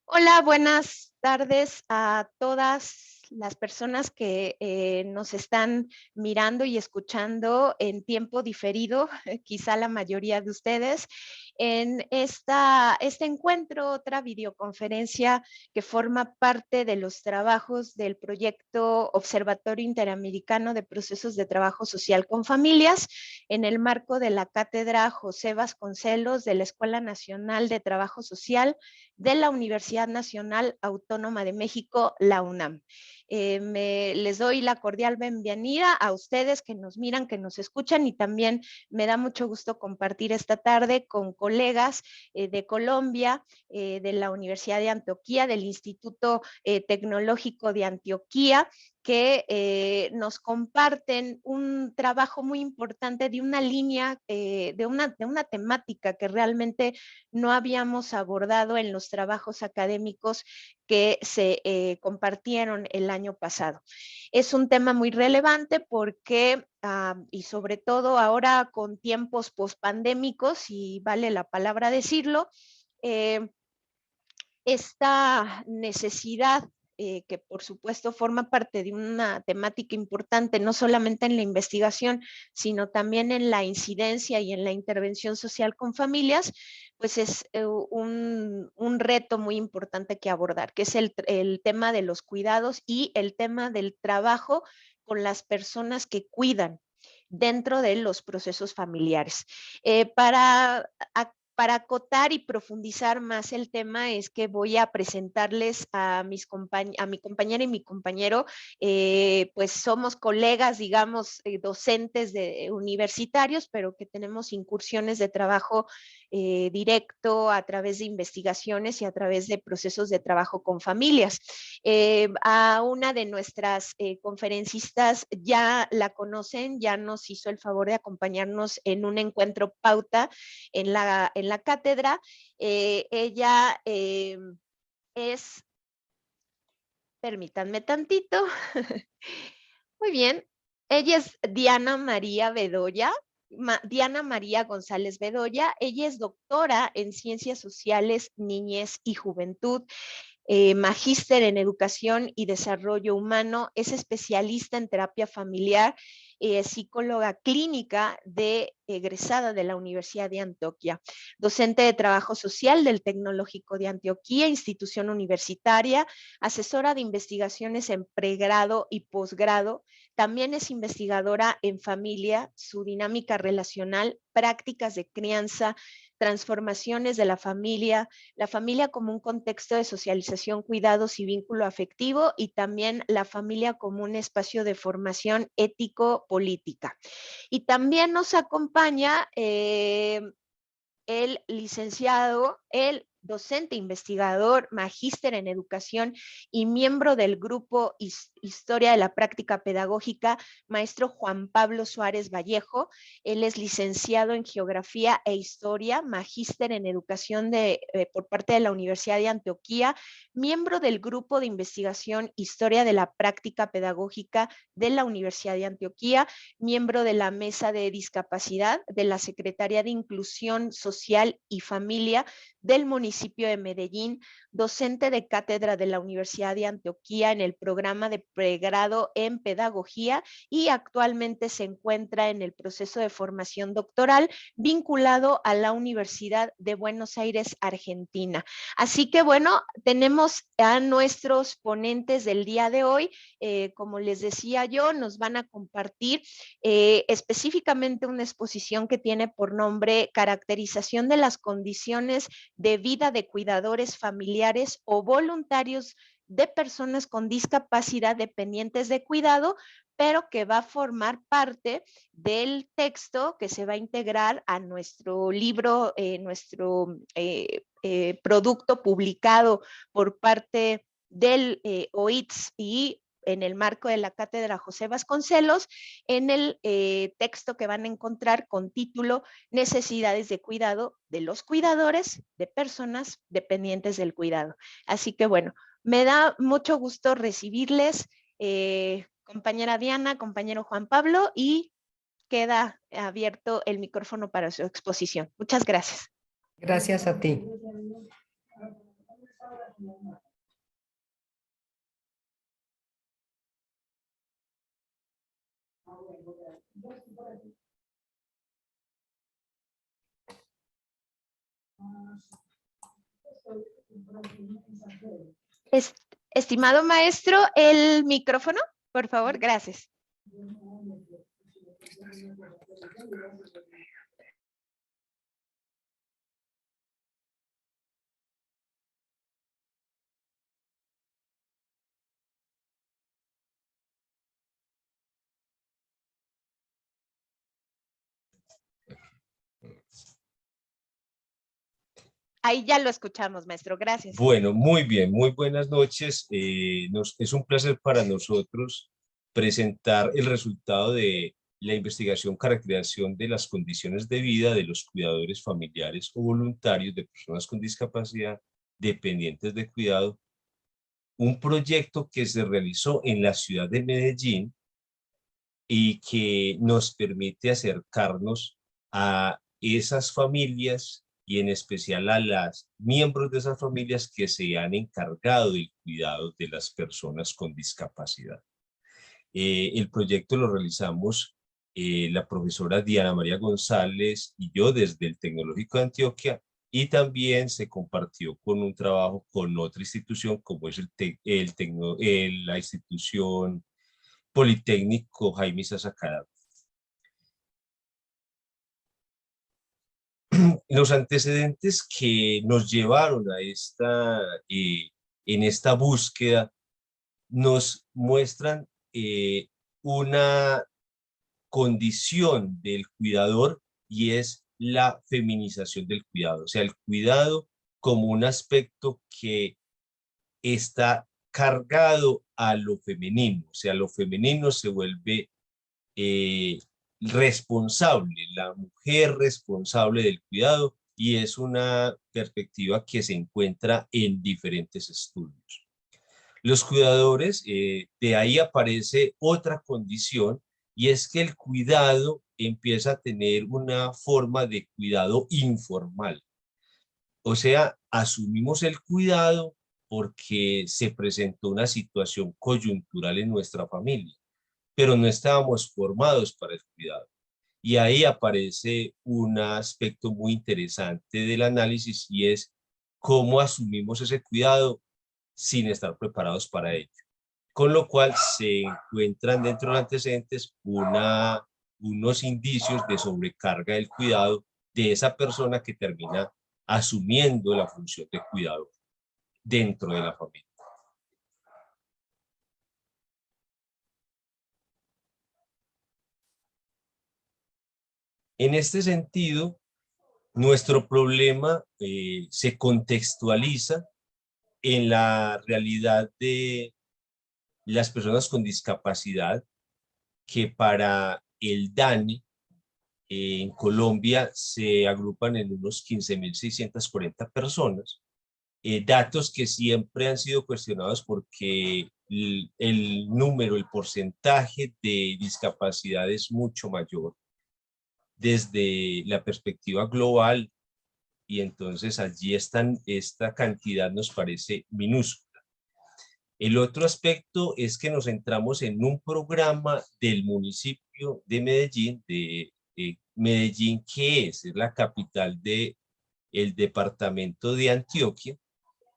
Hola, buenas tardes a todas las personas que nos están mirando y escuchando en tiempo diferido, quizá la mayoría de ustedes, en este encuentro, otra videoconferencia que forma parte de los trabajos del proyecto Observatorio Interamericano de Procesos de Trabajo Social con Familias, en el marco de la Cátedra José Vasconcelos de la Escuela Nacional de Trabajo Social de la Universidad Nacional Autónoma de México, la UNAM. Les doy la cordial bienvenida a ustedes que nos miran, que nos escuchan, y también me da mucho gusto compartir esta tarde con colegas de Colombia, de la Universidad de Antioquia, del Instituto Tecnológico de Antioquia, que nos comparten un trabajo muy importante de una línea, de una temática que realmente no habíamos abordado en los trabajos académicos que se compartieron el año pasado. Es un tema muy relevante porque, y sobre todo ahora con tiempos pospandémicos, y vale la palabra decirlo, eh, esta necesidad que por supuesto forma parte de una temática importante, no solamente en la investigación, sino también en la incidencia y en la intervención social con familias, pues es un reto muy importante que abordar, que es el tema de los cuidados y el tema del trabajo con las personas que cuidan dentro de los procesos familiares. Para acotar y profundizar más el tema es que voy a presentarles a mi compañera y mi compañero, pues somos colegas, digamos, docentes universitarios, pero que tenemos incursiones de trabajo directo a través de investigaciones y a través de procesos de trabajo con familias. A una de nuestras conferencistas ya la conocen, ya nos hizo el favor de acompañarnos en un encuentro pauta en la cátedra. Ella es, permítanme tantito, muy bien, ella es Diana María Bedoya, Diana María González Bedoya. Ella es doctora en Ciencias Sociales, Niñez y Juventud, magíster en Educación y Desarrollo Humano, es especialista en terapia familiar, psicóloga clínica egresada de la Universidad de Antioquia, docente de trabajo social del Tecnológico de Antioquia, institución universitaria, asesora de investigaciones en pregrado y posgrado. También es investigadora en familia, su dinámica relacional, prácticas de crianza, transformaciones de la familia como un contexto de socialización, cuidados y vínculo afectivo, y también la familia como un espacio de formación ético-política. Y también nos acompaña el docente investigador, magíster en educación y miembro del grupo Historia de la Práctica Pedagógica, maestro Juan Pablo Suárez Vallejo. Él es licenciado en Geografía e Historia, magíster en Educación por parte de la Universidad de Antioquia, miembro del grupo de investigación Historia de la Práctica Pedagógica de la Universidad de Antioquia, miembro de la Mesa de Discapacidad de la Secretaría de Inclusión Social y Familia del municipio de Medellín, docente de cátedra de la Universidad de Antioquia en el programa de pregrado en pedagogía, y actualmente se encuentra en el proceso de formación doctoral vinculado a la Universidad de Buenos Aires, Argentina. Así que bueno, tenemos a nuestros ponentes del día de hoy. Como les decía yo, nos van a compartir específicamente una exposición que tiene por nombre Caracterización de las condiciones de vida de cuidadores familiares o voluntarios de personas con discapacidad dependientes de cuidado, pero que va a formar parte del texto que se va a integrar a nuestro libro, nuestro producto publicado por parte del OITS y en el marco de la cátedra José Vasconcelos, en el texto que van a encontrar con título Necesidades de cuidado de los cuidadores de personas dependientes del cuidado. Así que bueno, me da mucho gusto recibirles, compañera Diana, compañero Juan Pablo, y queda abierto el micrófono para su exposición. Muchas gracias. Gracias a ti. Estimado maestro, el micrófono, por favor, gracias. Ahí ya lo escuchamos, maestro. Gracias. Bueno, muy bien, muy buenas noches. Es un placer para nosotros presentar el resultado de la investigación caracterización de las condiciones de vida de los cuidadores familiares o voluntarios de personas con discapacidad dependientes de cuidado. Un proyecto que se realizó en la ciudad de Medellín y que nos permite acercarnos a esas familias y en especial a los miembros de esas familias que se han encargado del cuidado de las personas con discapacidad. El proyecto lo realizamos la profesora Diana María González y yo desde el Tecnológico de Antioquia, y también se compartió con un trabajo con otra institución como es la institución Politécnico Jaime Sasacada. Los antecedentes que nos llevaron a en esta búsqueda nos muestran una condición del cuidador, y es la feminización del cuidado. O sea, el cuidado como un aspecto que está cargado a lo femenino. O sea, lo femenino se vuelve responsable, la mujer responsable del cuidado, y es una perspectiva que se encuentra en diferentes estudios. Los cuidadores, de ahí aparece otra condición, y es que el cuidado empieza a tener una forma de cuidado informal. O sea, asumimos el cuidado porque se presentó una situación coyuntural en nuestra familia, pero no estábamos formados para el cuidado. Y ahí aparece un aspecto muy interesante del análisis, y es cómo asumimos ese cuidado sin estar preparados para ello. Con lo cual se encuentran dentro de los antecedentes unos indicios de sobrecarga del cuidado de esa persona que termina asumiendo la función de cuidado dentro de la familia. En este sentido, nuestro problema se contextualiza en la realidad de las personas con discapacidad, que para el DANE en Colombia se agrupan en unos 15.640 personas. Datos que siempre han sido cuestionados porque el número, el porcentaje de discapacidad es mucho mayor desde la perspectiva global, y entonces allí esta cantidad nos parece minúscula. El otro aspecto es que nos centramos en un programa del municipio de Medellín, Medellín, que es la capital del departamento de Antioquia,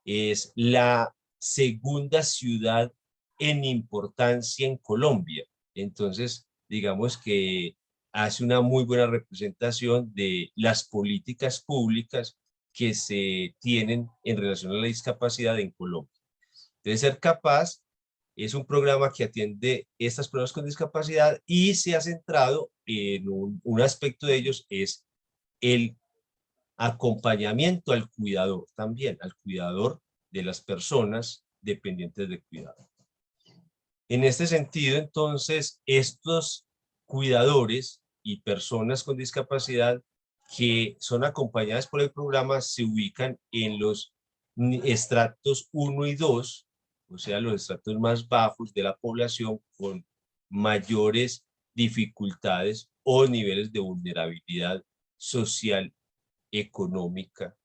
es la segunda ciudad en importancia en Colombia. Entonces, digamos que hace una muy buena representación de las políticas públicas que se tienen en relación a la discapacidad en Colombia. Entonces, Ser Capaz es un programa que atiende estas personas con discapacidad, y se ha centrado en un aspecto de ellos, es el acompañamiento al cuidador también, al cuidador de las personas dependientes de cuidado. En este sentido, entonces, estos cuidadores y personas con discapacidad que son acompañadas por el programa se ubican en los estratos 1 y 2, o sea, los estratos más bajos de la población con mayores dificultades o niveles de vulnerabilidad social, económica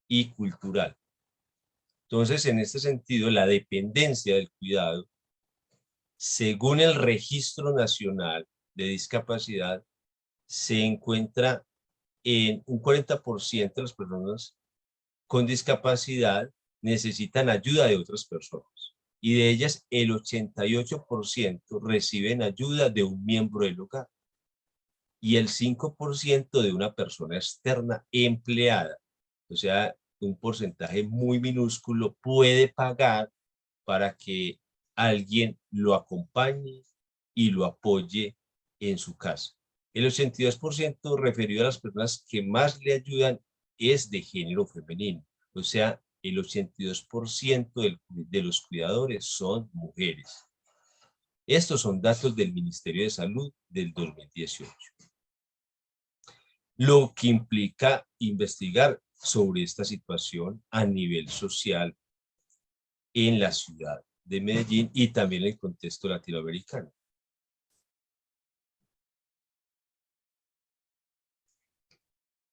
y cultural. Entonces, en este sentido, la dependencia del cuidado, según el Registro Nacional de Discapacidad, se encuentra en un 40% de las personas con discapacidad necesitan ayuda de otras personas. Y de ellas, el 88% reciben ayuda de un miembro del hogar. Y el 5% de una persona externa empleada. O sea, un porcentaje muy minúsculo puede pagar para que alguien lo acompañe y lo apoye en su casa. El 82% referido a las personas que más le ayudan es de género femenino. O sea, el 82% de los cuidadores son mujeres. Estos son datos del Ministerio de Salud del 2018. Lo que implica investigar sobre esta situación a nivel social en la ciudad de Medellín y también en el contexto latinoamericano.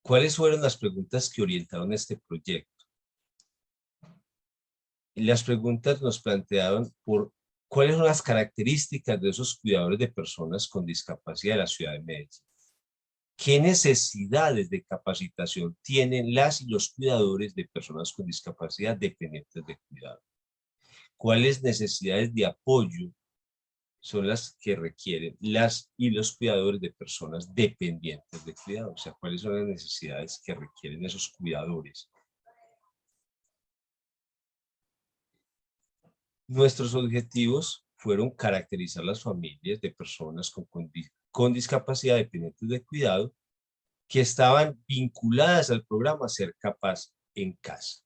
¿Cuáles fueron las preguntas que orientaron este proyecto? Las preguntas nos plantearon por cuáles son las características de esos cuidadores de personas con discapacidad de la ciudad de Medellín. ¿Qué necesidades de capacitación tienen las y los cuidadores de personas con discapacidad dependientes de cuidado? ¿Cuáles necesidades de apoyo son las que requieren las y los cuidadores de personas dependientes de cuidado? O sea, ¿cuáles son las necesidades que requieren esos cuidadores? Nuestros objetivos fueron caracterizar las familias de personas con discapacidad dependientes de cuidado que estaban vinculadas al programa Ser Capaz en Casa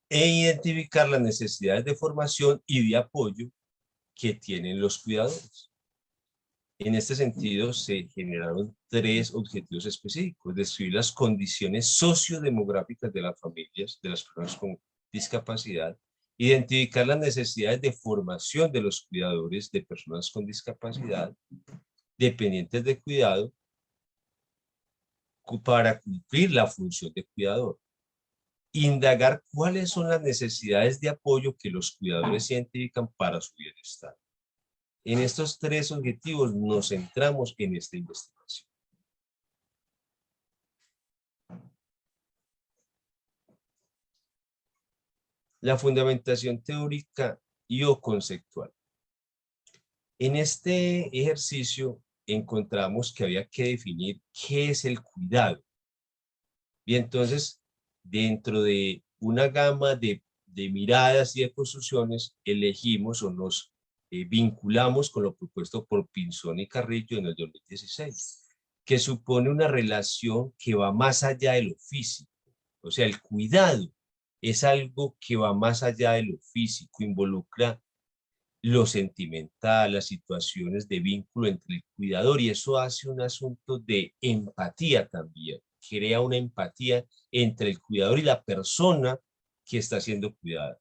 e identificar las necesidades de formación y de apoyo que tienen los cuidadores. En este sentido, se generaron 3 objetivos específicos: describir las condiciones sociodemográficas de las familias, de las personas con discapacidad, identificar las necesidades de formación de los cuidadores de personas con discapacidad, dependientes de cuidado, para cumplir la función de cuidador. Indagar cuáles son las necesidades de apoyo que los cuidadores identifican para su bienestar. En estos 3 objetivos nos centramos en esta investigación. La fundamentación teórica y o conceptual. En este ejercicio encontramos que había que definir qué es el cuidado. Y entonces, dentro de una gama de miradas y de construcciones, elegimos o nos vinculamos con lo propuesto por Pinzón y Carrillo en el 2016, que supone una relación que va más allá de lo físico. O sea, el cuidado es algo que va más allá de lo físico, involucra lo sentimental, las situaciones de vínculo entre el cuidador, y eso hace un asunto de empatía también, crea una empatía entre el cuidador y la persona que está siendo cuidada.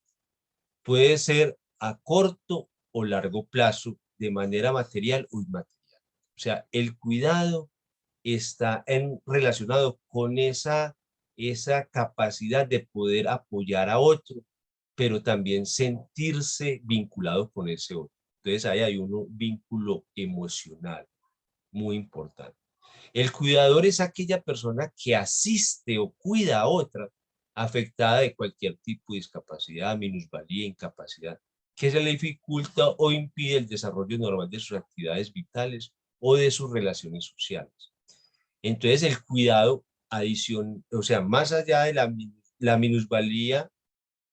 Puede ser a corto o largo plazo, de manera material o inmaterial. O sea, el cuidado está relacionado con esa capacidad de poder apoyar a otro, pero también sentirse vinculado con ese otro. Entonces ahí hay un vínculo emocional muy importante. El cuidador es aquella persona que asiste o cuida a otra afectada de cualquier tipo de discapacidad, minusvalía, incapacidad, que se le dificulta o impide el desarrollo normal de sus actividades vitales o de sus relaciones sociales. Entonces el cuidado o sea, más allá de la minusvalía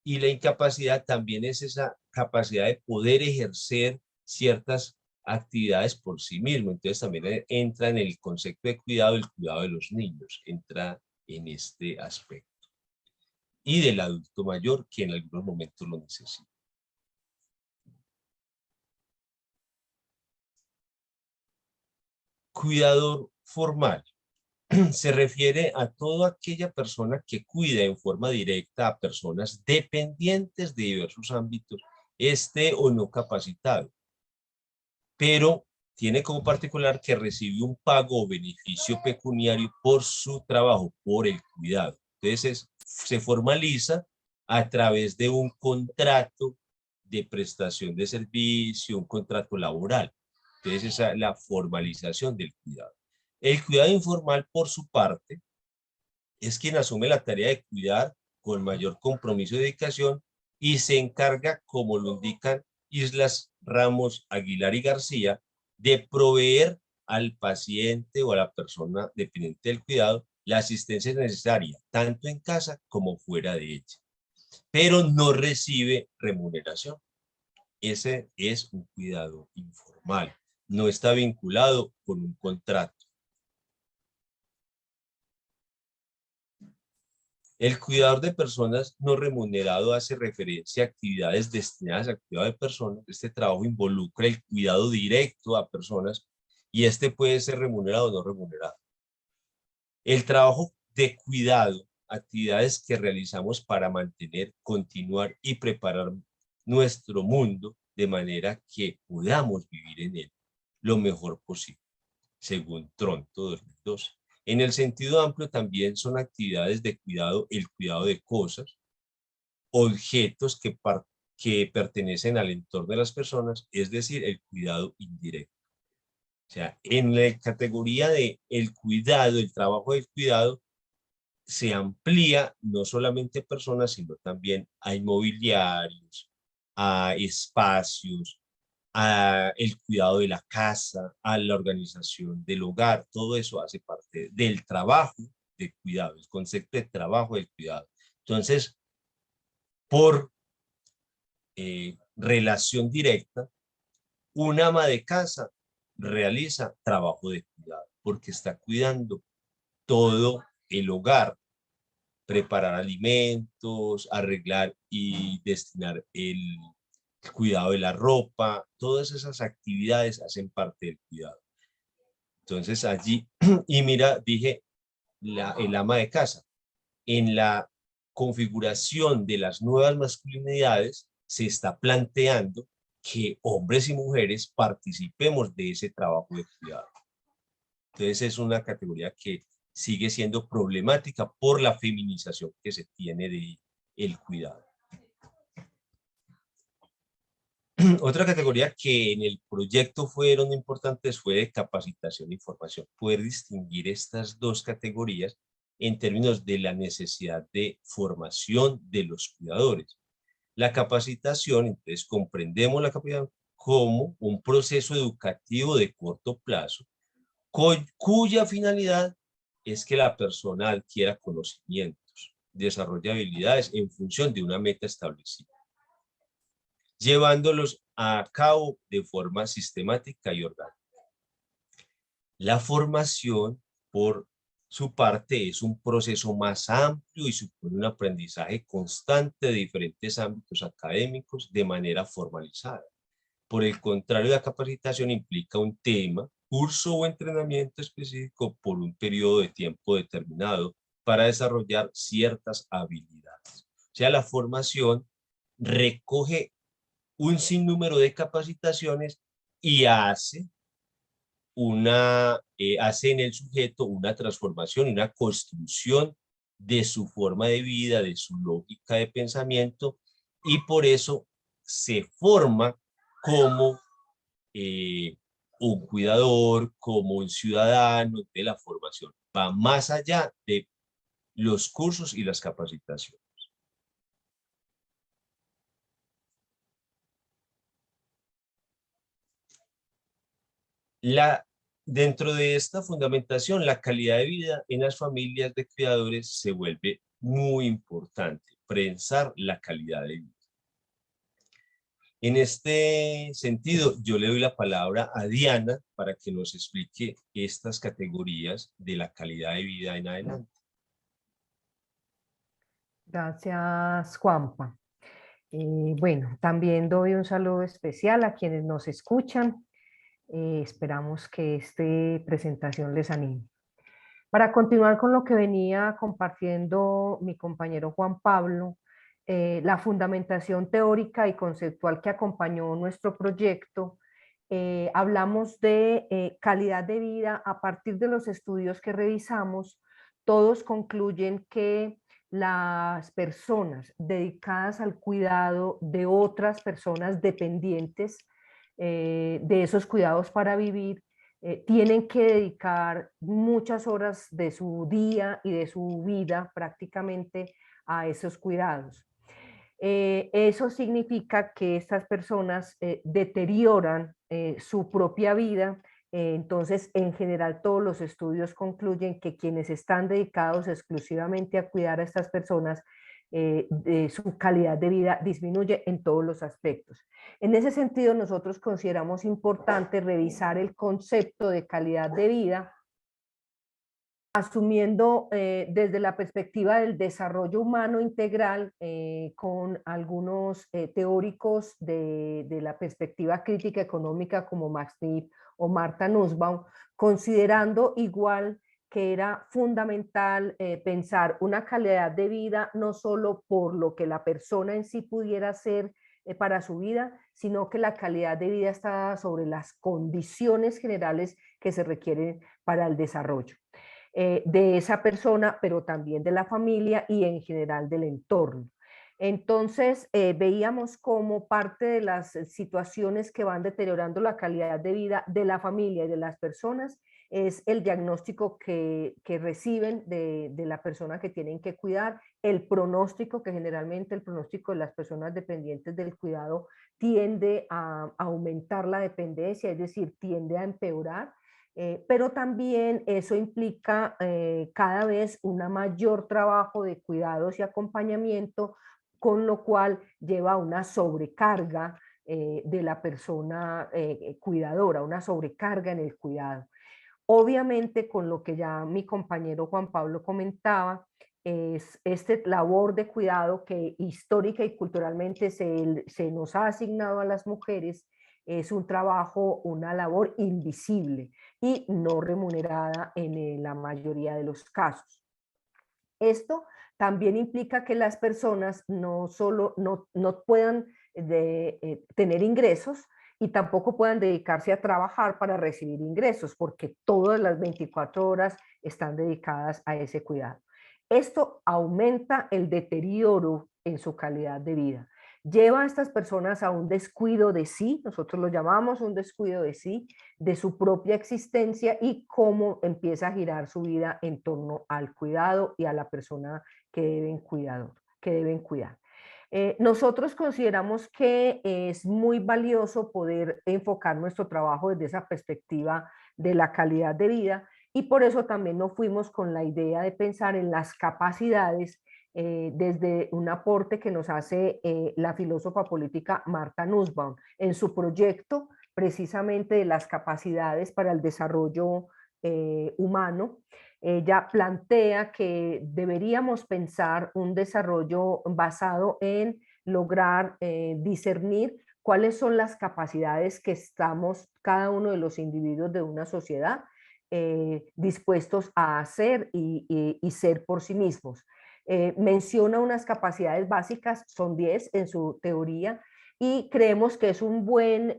y la incapacidad, también es esa capacidad de poder ejercer ciertas actividades por sí mismo. Entonces también entra en el concepto de cuidado, el cuidado de los niños, entra en este aspecto. Y del adulto mayor, que en algunos momentos lo necesita. Cuidador formal. Se refiere a toda aquella persona que cuida en forma directa a personas dependientes de diversos ámbitos, esté o no capacitado, pero tiene como particular que recibe un pago o beneficio pecuniario por su trabajo, por el cuidado. Entonces se formaliza a través de un contrato de prestación de servicio, un contrato laboral. Entonces esa es la formalización del cuidado. El cuidado informal, por su parte, es quien asume la tarea de cuidar con mayor compromiso y dedicación y se encarga, como lo indican Islas Ramos, Aguilar y García, de proveer al paciente o a la persona dependiente del cuidado la asistencia necesaria, tanto en casa como fuera de ella, pero no recibe remuneración. Ese es un cuidado informal, no está vinculado con un contrato. El cuidador de personas no remunerado hace referencia a actividades destinadas al cuidado de personas. Este trabajo involucra el cuidado directo a personas y este puede ser remunerado o no remunerado. El trabajo de cuidado, actividades que realizamos para mantener, continuar y preparar nuestro mundo de manera que podamos vivir en él lo mejor posible, según Tronto 2012. En el sentido amplio también son actividades de cuidado, el cuidado de cosas, objetos que pertenecen al entorno de las personas, es decir, el cuidado indirecto. O sea, en la categoría de el cuidado, el trabajo del cuidado, se amplía no solamente a personas, sino también a inmobiliarios, a espacios, a el cuidado de la casa, a la organización del hogar. Todo eso hace parte del trabajo de cuidado, el concepto de trabajo del cuidado. Entonces, por relación directa, un ama de casa realiza trabajo de cuidado porque está cuidando todo el hogar, preparar alimentos, arreglar y destinar el cuidado de la ropa, todas esas actividades hacen parte del cuidado. Entonces allí, y mira, dije, el ama de casa, en la configuración de las nuevas masculinidades se está planteando que hombres y mujeres participemos de ese trabajo de cuidado. Entonces es una categoría que sigue siendo problemática por la feminización que se tiene de el cuidado. Otra categoría que en el proyecto fueron importantes fue de capacitación e información. Poder distinguir estas dos categorías en términos de la necesidad de formación de los cuidadores. La capacitación, entonces comprendemos la capacitación como un proceso educativo de corto plazo, cuya finalidad es que la persona adquiera conocimientos, desarrolle habilidades en función de una meta establecida, llevándolos a cabo de forma sistemática y orgánica. La formación, por su parte, es un proceso más amplio y supone un aprendizaje constante de diferentes ámbitos académicos de manera formalizada. Por el contrario, la capacitación implica un tema, curso o entrenamiento específico por un periodo de tiempo determinado para desarrollar ciertas habilidades. O sea, la formación recoge un sinnúmero de capacitaciones y hace en el sujeto una transformación, una construcción de su forma de vida, de su lógica de pensamiento, y por eso se forma como un cuidador, como un ciudadano de la formación. Va más allá de los cursos y las capacitaciones. Dentro de esta fundamentación, la calidad de vida en las familias de cuidadores se vuelve muy importante, pensar la calidad de vida. En este sentido, yo le doy la palabra a Diana para que nos explique estas categorías de la calidad de vida en adelante. Gracias, Juanpa. Bueno, también doy un saludo especial a quienes nos escuchan. Esperamos que esta presentación les anime. Para continuar con lo que venía compartiendo mi compañero Juan Pablo, la fundamentación teórica y conceptual que acompañó nuestro proyecto, hablamos de calidad de vida a partir de los estudios que revisamos. Todos concluyen que las personas dedicadas al cuidado de otras personas dependientes de esos cuidados para vivir tienen que dedicar muchas horas de su día y de su vida prácticamente a esos cuidados. Eso significa que estas personas deterioran su propia vida. Entonces, en general, todos los estudios concluyen que quienes están dedicados exclusivamente a cuidar a estas personas, su calidad de vida disminuye en todos los aspectos. En ese sentido, nosotros consideramos importante revisar el concepto de calidad de vida, asumiendo desde la perspectiva del desarrollo humano integral, con algunos teóricos de la perspectiva crítica económica como Max Neff o Martha Nussbaum, considerando igual que era fundamental pensar una calidad de vida no solo por lo que la persona en sí pudiera hacer para su vida, sino que la calidad de vida está sobre las condiciones generales que se requieren para el desarrollo de esa persona, pero también de la familia y en general del entorno. Entonces, veíamos como parte de las situaciones que van deteriorando la calidad de vida de la familia y de las personas es el diagnóstico que reciben de la persona que tienen que cuidar, el pronóstico, que generalmente el pronóstico de las personas dependientes del cuidado tiende a aumentar la dependencia, es decir, tiende a empeorar. Pero también eso implica cada vez un mayor trabajo de cuidados y acompañamiento, con lo cual lleva a una sobrecarga de la persona cuidadora, una sobrecarga en el cuidado. Obviamente, con lo que ya mi compañero Juan Pablo comentaba, es este labor de cuidado que histórica y culturalmente se nos ha asignado a las mujeres, es un trabajo, una labor invisible y no remunerada en la mayoría de los casos. Esto también implica que las personas no solo no puedan tener ingresos y tampoco puedan dedicarse a trabajar para recibir ingresos, porque todas las 24 horas están dedicadas a ese cuidado. Esto aumenta el deterioro en su calidad de vida. Lleva a estas personas a un descuido de sí, nosotros lo llamamos un descuido de sí, de su propia existencia y cómo empieza a girar su vida en torno al cuidado y a la persona que deben cuidar. Nosotros consideramos que es muy valioso poder enfocar nuestro trabajo desde esa perspectiva de la calidad de vida y por eso también nos fuimos con la idea de pensar en las capacidades desde un aporte que nos hace la filósofa política Martha Nussbaum en su proyecto precisamente de las capacidades para el desarrollo humano. Ella plantea que deberíamos pensar un desarrollo basado en lograr discernir cuáles son las capacidades que estamos cada uno de los individuos de una sociedad dispuestos a hacer y ser por sí mismos. Menciona unas capacidades básicas, son 10 en su teoría, y creemos que es un buen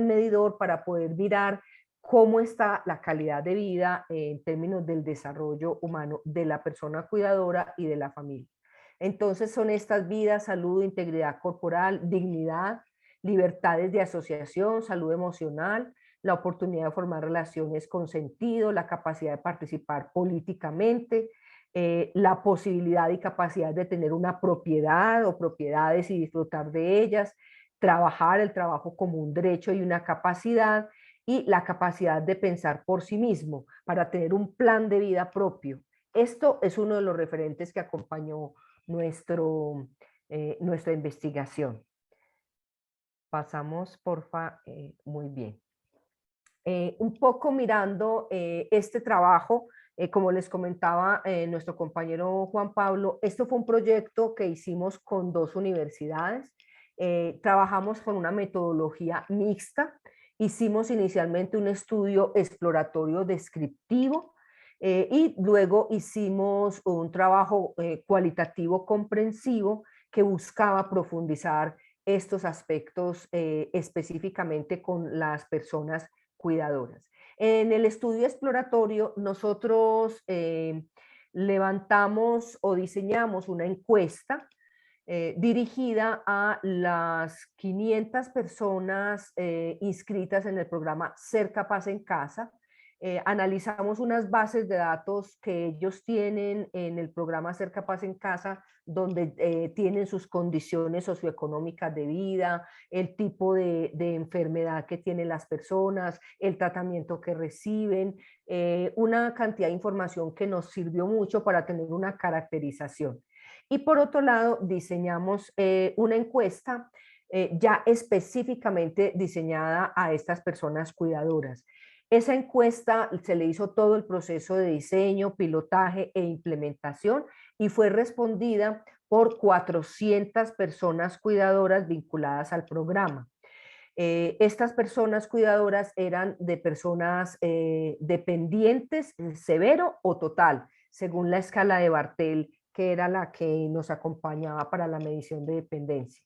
medidor para poder mirar cómo está la calidad de vida en términos del desarrollo humano de la persona cuidadora y de la familia. Entonces son estas vidas: salud, integridad corporal, dignidad, libertades de asociación, salud emocional, la oportunidad de formar relaciones con sentido, la capacidad de participar políticamente, la posibilidad y capacidad de tener una propiedad o propiedades y disfrutar de ellas, trabajar, el trabajo como un derecho y una capacidad, y la capacidad de pensar por sí mismo para tener un plan de vida propio. Esto es uno de los referentes que acompañó nuestra investigación. Pasamos, porfa, muy bien. Un poco mirando este trabajo, como les comentaba nuestro compañero Juan Pablo, esto fue un proyecto que hicimos con 2 universidades. Trabajamos con una metodología mixta. Hicimos inicialmente un estudio exploratorio descriptivo y luego hicimos un trabajo cualitativo comprensivo que buscaba profundizar estos aspectos específicamente con las personas cuidadoras. En el estudio exploratorio nosotros levantamos o diseñamos una encuesta dirigida a las 500 personas inscritas en el programa Ser Capaz en Casa. Analizamos unas bases de datos que ellos tienen en el programa Ser Capaz en Casa, donde tienen sus condiciones socioeconómicas de vida, el tipo de enfermedad que tienen las personas, el tratamiento que reciben, una cantidad de información que nos sirvió mucho para tener una caracterización. Y por otro lado, diseñamos una encuesta ya específicamente diseñada a estas personas cuidadoras. Esa encuesta se le hizo todo el proceso de diseño, pilotaje e implementación y fue respondida por 400 personas cuidadoras vinculadas al programa. Estas personas cuidadoras eran de personas dependientes, severo o total, según la escala de Bartel, que era la que nos acompañaba para la medición de dependencia.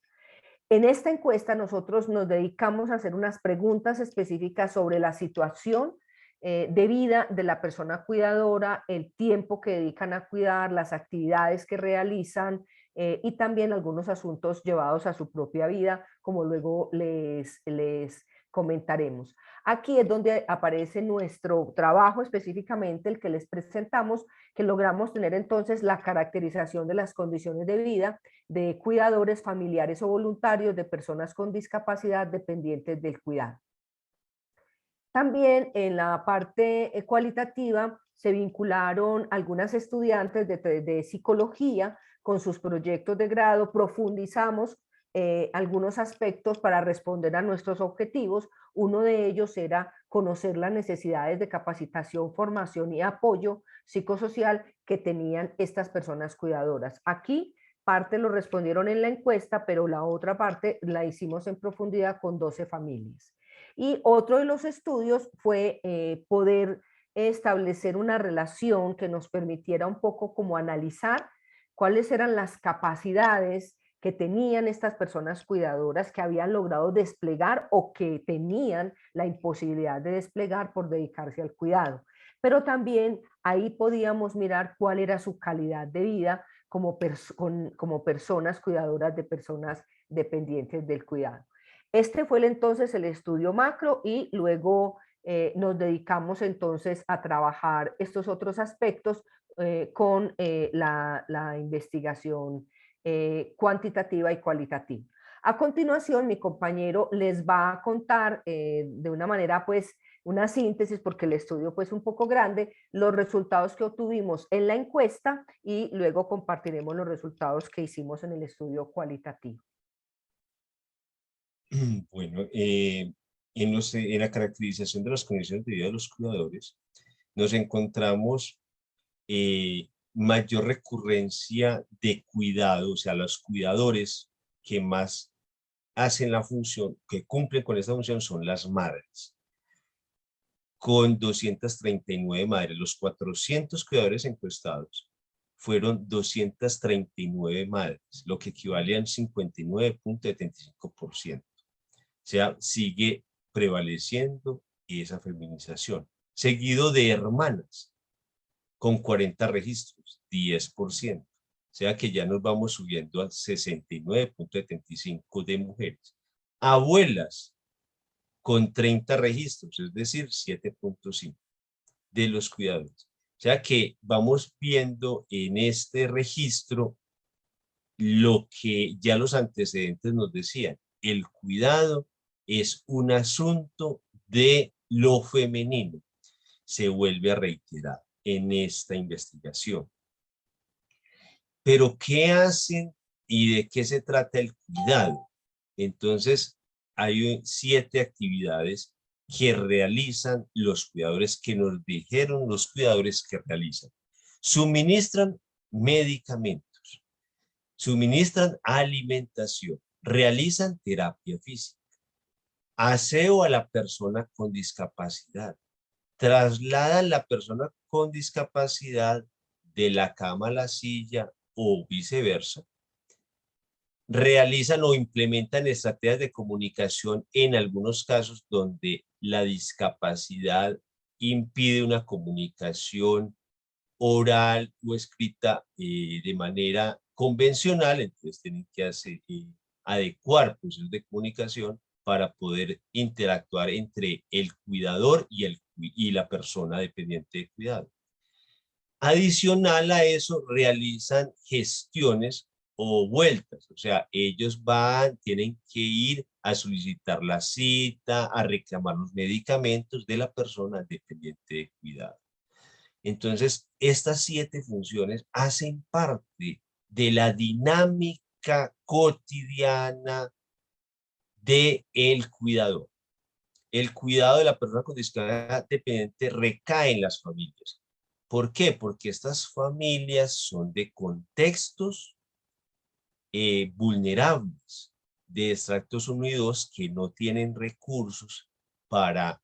En esta encuesta nosotros nos dedicamos a hacer unas preguntas específicas sobre la situación de vida de la persona cuidadora, el tiempo que dedican a cuidar, las actividades que realizan y también algunos asuntos llevados a su propia vida, como luego les comentaremos. Aquí es donde aparece nuestro trabajo específicamente, el que les presentamos, que logramos tener entonces la caracterización de las condiciones de vida de cuidadores familiares o voluntarios de personas con discapacidad dependientes del cuidado. También en la parte cualitativa se vincularon algunas estudiantes de psicología con sus proyectos de grado, profundizamos algunos aspectos para responder a nuestros objetivos. Uno de ellos era conocer las necesidades de capacitación, formación y apoyo psicosocial que tenían estas personas cuidadoras. Aquí parte lo respondieron en la encuesta, pero la otra parte la hicimos en profundidad con 12 familias. Y otro de los estudios fue poder establecer una relación que nos permitiera un poco como analizar cuáles eran las capacidades que tenían estas personas cuidadoras que habían logrado desplegar o que tenían la imposibilidad de desplegar por dedicarse al cuidado. Pero también ahí podíamos mirar cuál era su calidad de vida como personas cuidadoras de personas dependientes del cuidado. Este fue entonces el estudio macro y luego nos dedicamos entonces a trabajar estos otros aspectos con la investigación cuantitativa y cualitativa. A continuación, mi compañero les va a contar de una manera, pues, una síntesis, porque el estudio pues un poco grande, los resultados que obtuvimos en la encuesta y luego compartiremos los resultados que hicimos en el estudio cualitativo. Bueno, en la caracterización de las condiciones de vida de los cuidadores, nos encontramos mayor recurrencia de cuidado, o sea, los cuidadores que más hacen la función, que cumplen con esta función son las madres, con 239 madres. Los 400 cuidadores encuestados fueron 239 madres, lo que equivale al 59.75%. O sea, sigue prevaleciendo esa feminización. Seguido de hermanas, con 40 registros, 10%. O sea que ya nos vamos subiendo al 69.75% de mujeres. Abuelas, con 30 registros, es decir, 7.5% de los cuidadores. O sea que vamos viendo en este registro lo que ya los antecedentes nos decían. El cuidado es un asunto de lo femenino. Se vuelve a reiterar en esta investigación. Pero, ¿qué hacen y de qué se trata el cuidado? Entonces, hay 7 actividades que realizan los cuidadores, que nos dijeron los cuidadores que realizan. Suministran medicamentos, suministran alimentación, realizan terapia física, aseo a la persona con discapacidad, trasladan a la persona con discapacidad de la cama a la silla o viceversa, realizan o implementan estrategias de comunicación en algunos casos donde la discapacidad impide una comunicación oral o escrita de manera convencional, entonces tienen que adecuar procesos de comunicación para poder interactuar entre el cuidador y la persona dependiente de cuidado. Adicional a eso, realizan gestiones o vueltas, o sea, ellos tienen que ir a solicitar la cita, a reclamar los medicamentos de la persona dependiente de cuidado. Entonces, estas 7 funciones hacen parte de la dinámica cotidiana del cuidador. El cuidado de la persona con discapacidad dependiente recae en las familias. ¿Por qué? Porque estas familias son de contextos vulnerables, de extractos 1 y 2 que no tienen recursos para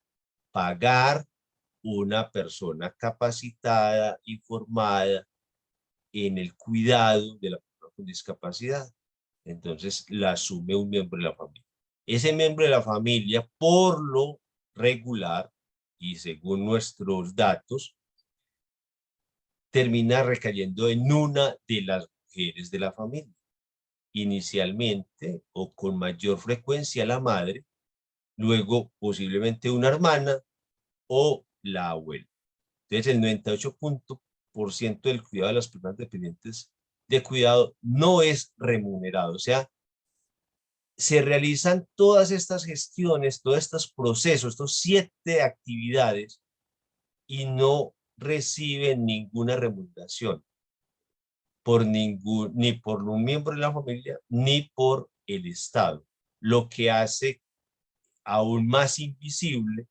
pagar una persona capacitada y formada en el cuidado de la persona con discapacidad. Entonces la asume un miembro de la familia. Ese miembro de la familia, por lo regular y según nuestros datos, termina recayendo en una de las mujeres de la familia. Inicialmente o con mayor frecuencia la madre, luego posiblemente una hermana o la abuela. Entonces el 98% del cuidado de las personas dependientes de cuidado no es remunerado. O sea, se realizan todas estas gestiones, todos estos procesos, estos 7 actividades y no reciben ninguna remuneración ni por un miembro de la familia, ni por el Estado, lo que hace aún más invisible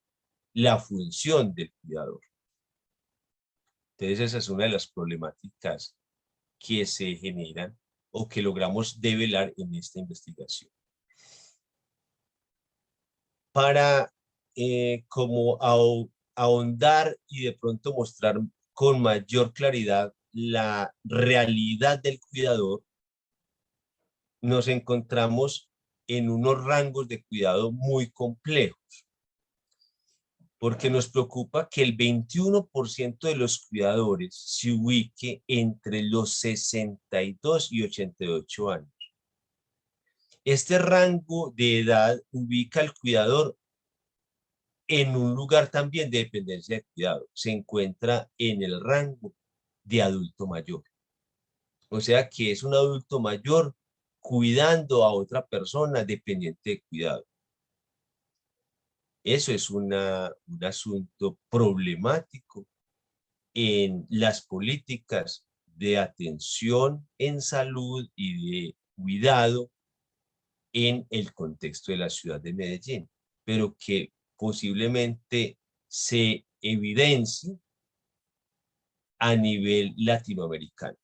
la función del cuidador. Entonces esa es una de las problemáticas que se generan o que logramos develar en esta investigación. Para como ahondar y de pronto mostrar con mayor claridad la realidad del cuidador, nos encontramos en unos rangos de cuidado muy complejos, porque nos preocupa que el 21% de los cuidadores se ubique entre los 62 y 88 años. Este rango de edad ubica al cuidador en un lugar también de dependencia de cuidado. Se encuentra en el rango de adulto mayor. O sea que es un adulto mayor cuidando a otra persona dependiente de cuidado. Eso es un asunto problemático en las políticas de atención en salud y de cuidado en el contexto de la ciudad de Medellín, pero que posiblemente se evidencie a nivel latinoamericano.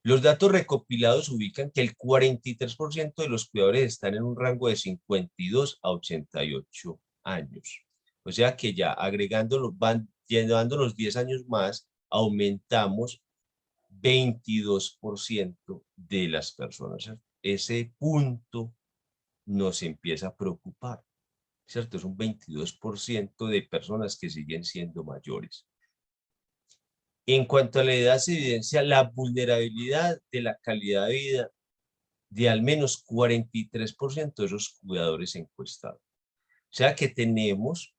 Los datos recopilados ubican que el 43% de los cuidadores están en un rango de 52 a 88 años. O sea que ya agregándolos, van llevándonos 10 años más, aumentamos 22% de las personas. Ese punto nos empieza a preocupar, ¿cierto? Es un 22% de personas que siguen siendo mayores. En cuanto a la edad, se evidencia la vulnerabilidad de la calidad de vida de al menos 43% de esos cuidadores encuestados. O sea que tenemos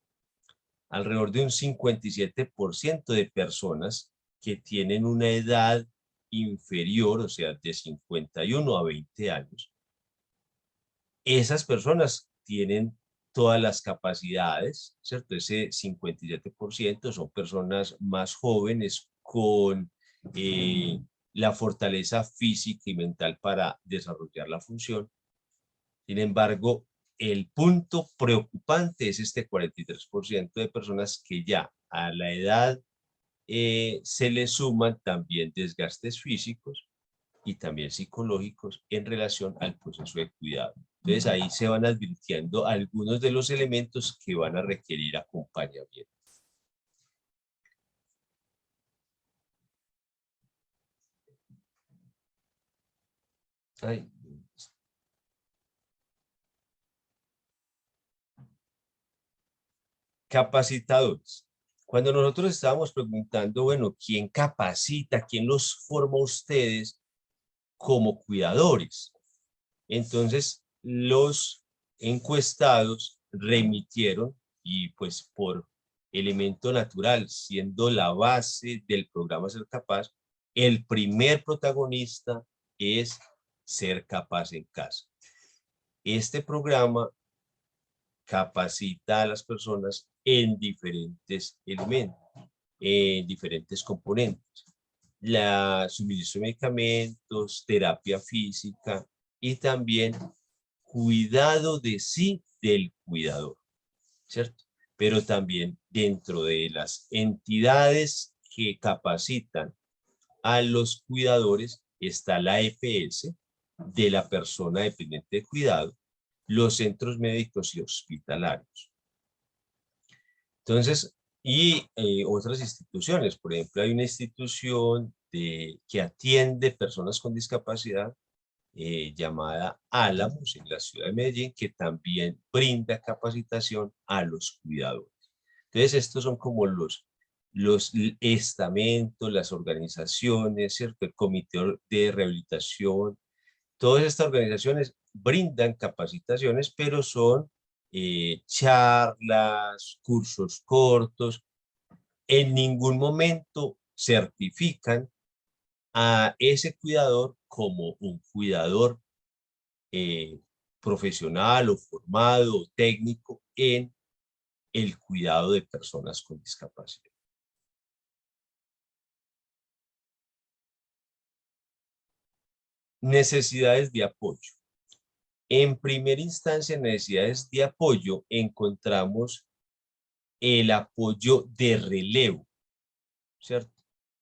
alrededor de un 57% de personas que tienen una edad inferior, o sea, de 51 a 20 años. Esas personas tienen todas las capacidades, ¿cierto? Ese 57% son personas más jóvenes con la fortaleza física y mental para desarrollar la función. Sin embargo, el punto preocupante es este 43% de personas que ya a la edad se les suman también desgastes físicos y también psicológicos en relación al proceso de cuidado. Entonces ahí se van advirtiendo algunos de los elementos que van a requerir acompañamiento. Ay. Capacitadores. Cuando nosotros estábamos preguntando, bueno, ¿quién capacita? ¿Quién los forma a ustedes como cuidadores. Entonces, los encuestados remitieron, y pues por elemento natural, siendo la base del programa Ser Capaz, el primer protagonista es Ser Capaz en Casa. Este programa capacita a las personas en diferentes elementos, en diferentes componentes. La suministro de medicamentos, terapia física y también cuidado de sí del cuidador, ¿cierto? Pero también dentro de las entidades que capacitan a los cuidadores está la EPS de la persona dependiente de cuidado, los centros médicos y hospitalarios. Entonces, y otras instituciones, por ejemplo, hay una institución que atiende personas con discapacidad llamada Álamos en la ciudad de Medellín, que también brinda capacitación a los cuidadores. Entonces, estos son como los estamentos, las organizaciones, ¿cierto? El comité de rehabilitación. Todas estas organizaciones brindan capacitaciones, pero son charlas, cursos cortos. En ningún momento certifican a ese cuidador como un cuidador profesional o formado o técnico en el cuidado de personas con discapacidad. Necesidades de apoyo. En primera instancia, necesidades de apoyo, encontramos el apoyo de relevo, ¿cierto?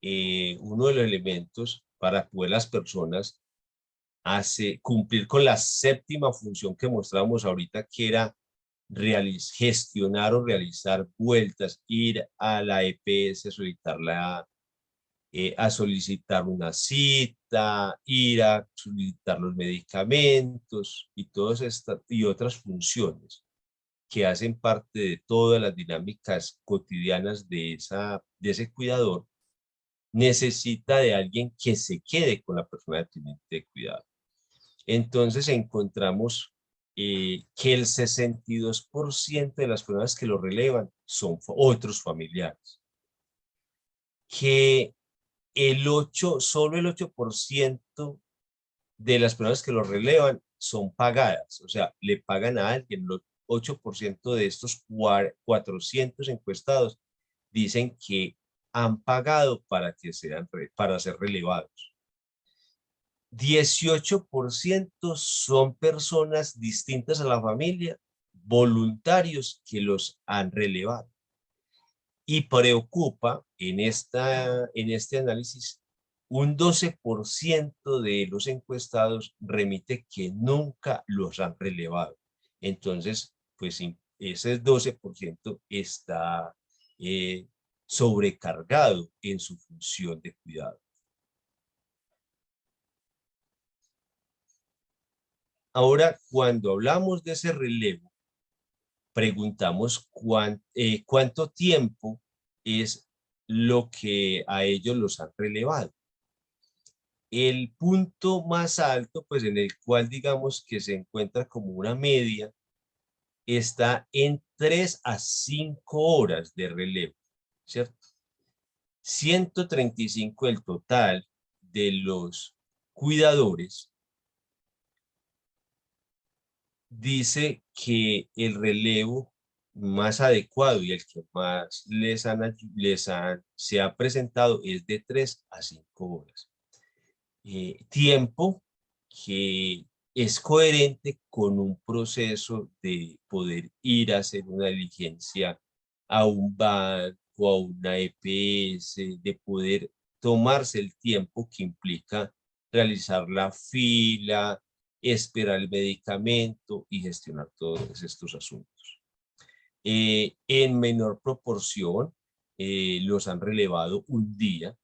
Uno de los elementos para poder las personas cumplir con la séptima función que mostramos ahorita, que era gestionar o realizar vueltas, ir a la EPS, a solicitar una cita, ir a solicitar los medicamentos y todas estas y otras funciones que hacen parte de todas las dinámicas cotidianas de ese cuidador, necesita de alguien que se quede con la persona dependiente de cuidado. Entonces encontramos que el 62% de las personas que lo relevan son otros familiares. Que solo el 8% de las personas que lo relevan son pagadas, o sea, le pagan a alguien. El 8% de estos 400 encuestados dicen que han pagado para ser relevados. 18% son personas distintas a la familia, voluntarios que los han relevado. Y preocupa en este análisis, un 12% de los encuestados remite que nunca los han relevado. Entonces, pues ese 12% está sobrecargado en su función de cuidado. Ahora, cuando hablamos de ese relevo, preguntamos cuánto tiempo es lo que a ellos los han relevado. El punto más alto, pues en el cual digamos que se encuentra como una media, está en 3 a 5 horas de relevo, ¿cierto? 135 el total de los cuidadores dice que el relevo más adecuado y el que más se ha presentado es de 3 a 5 horas. Tiempo que es coherente con un proceso de poder ir a hacer una diligencia a un banco, a una EPS, de poder tomarse el tiempo que implica realizar la fila, esperar el medicamento y gestionar todos estos asuntos. En menor proporción, los han relevado un día,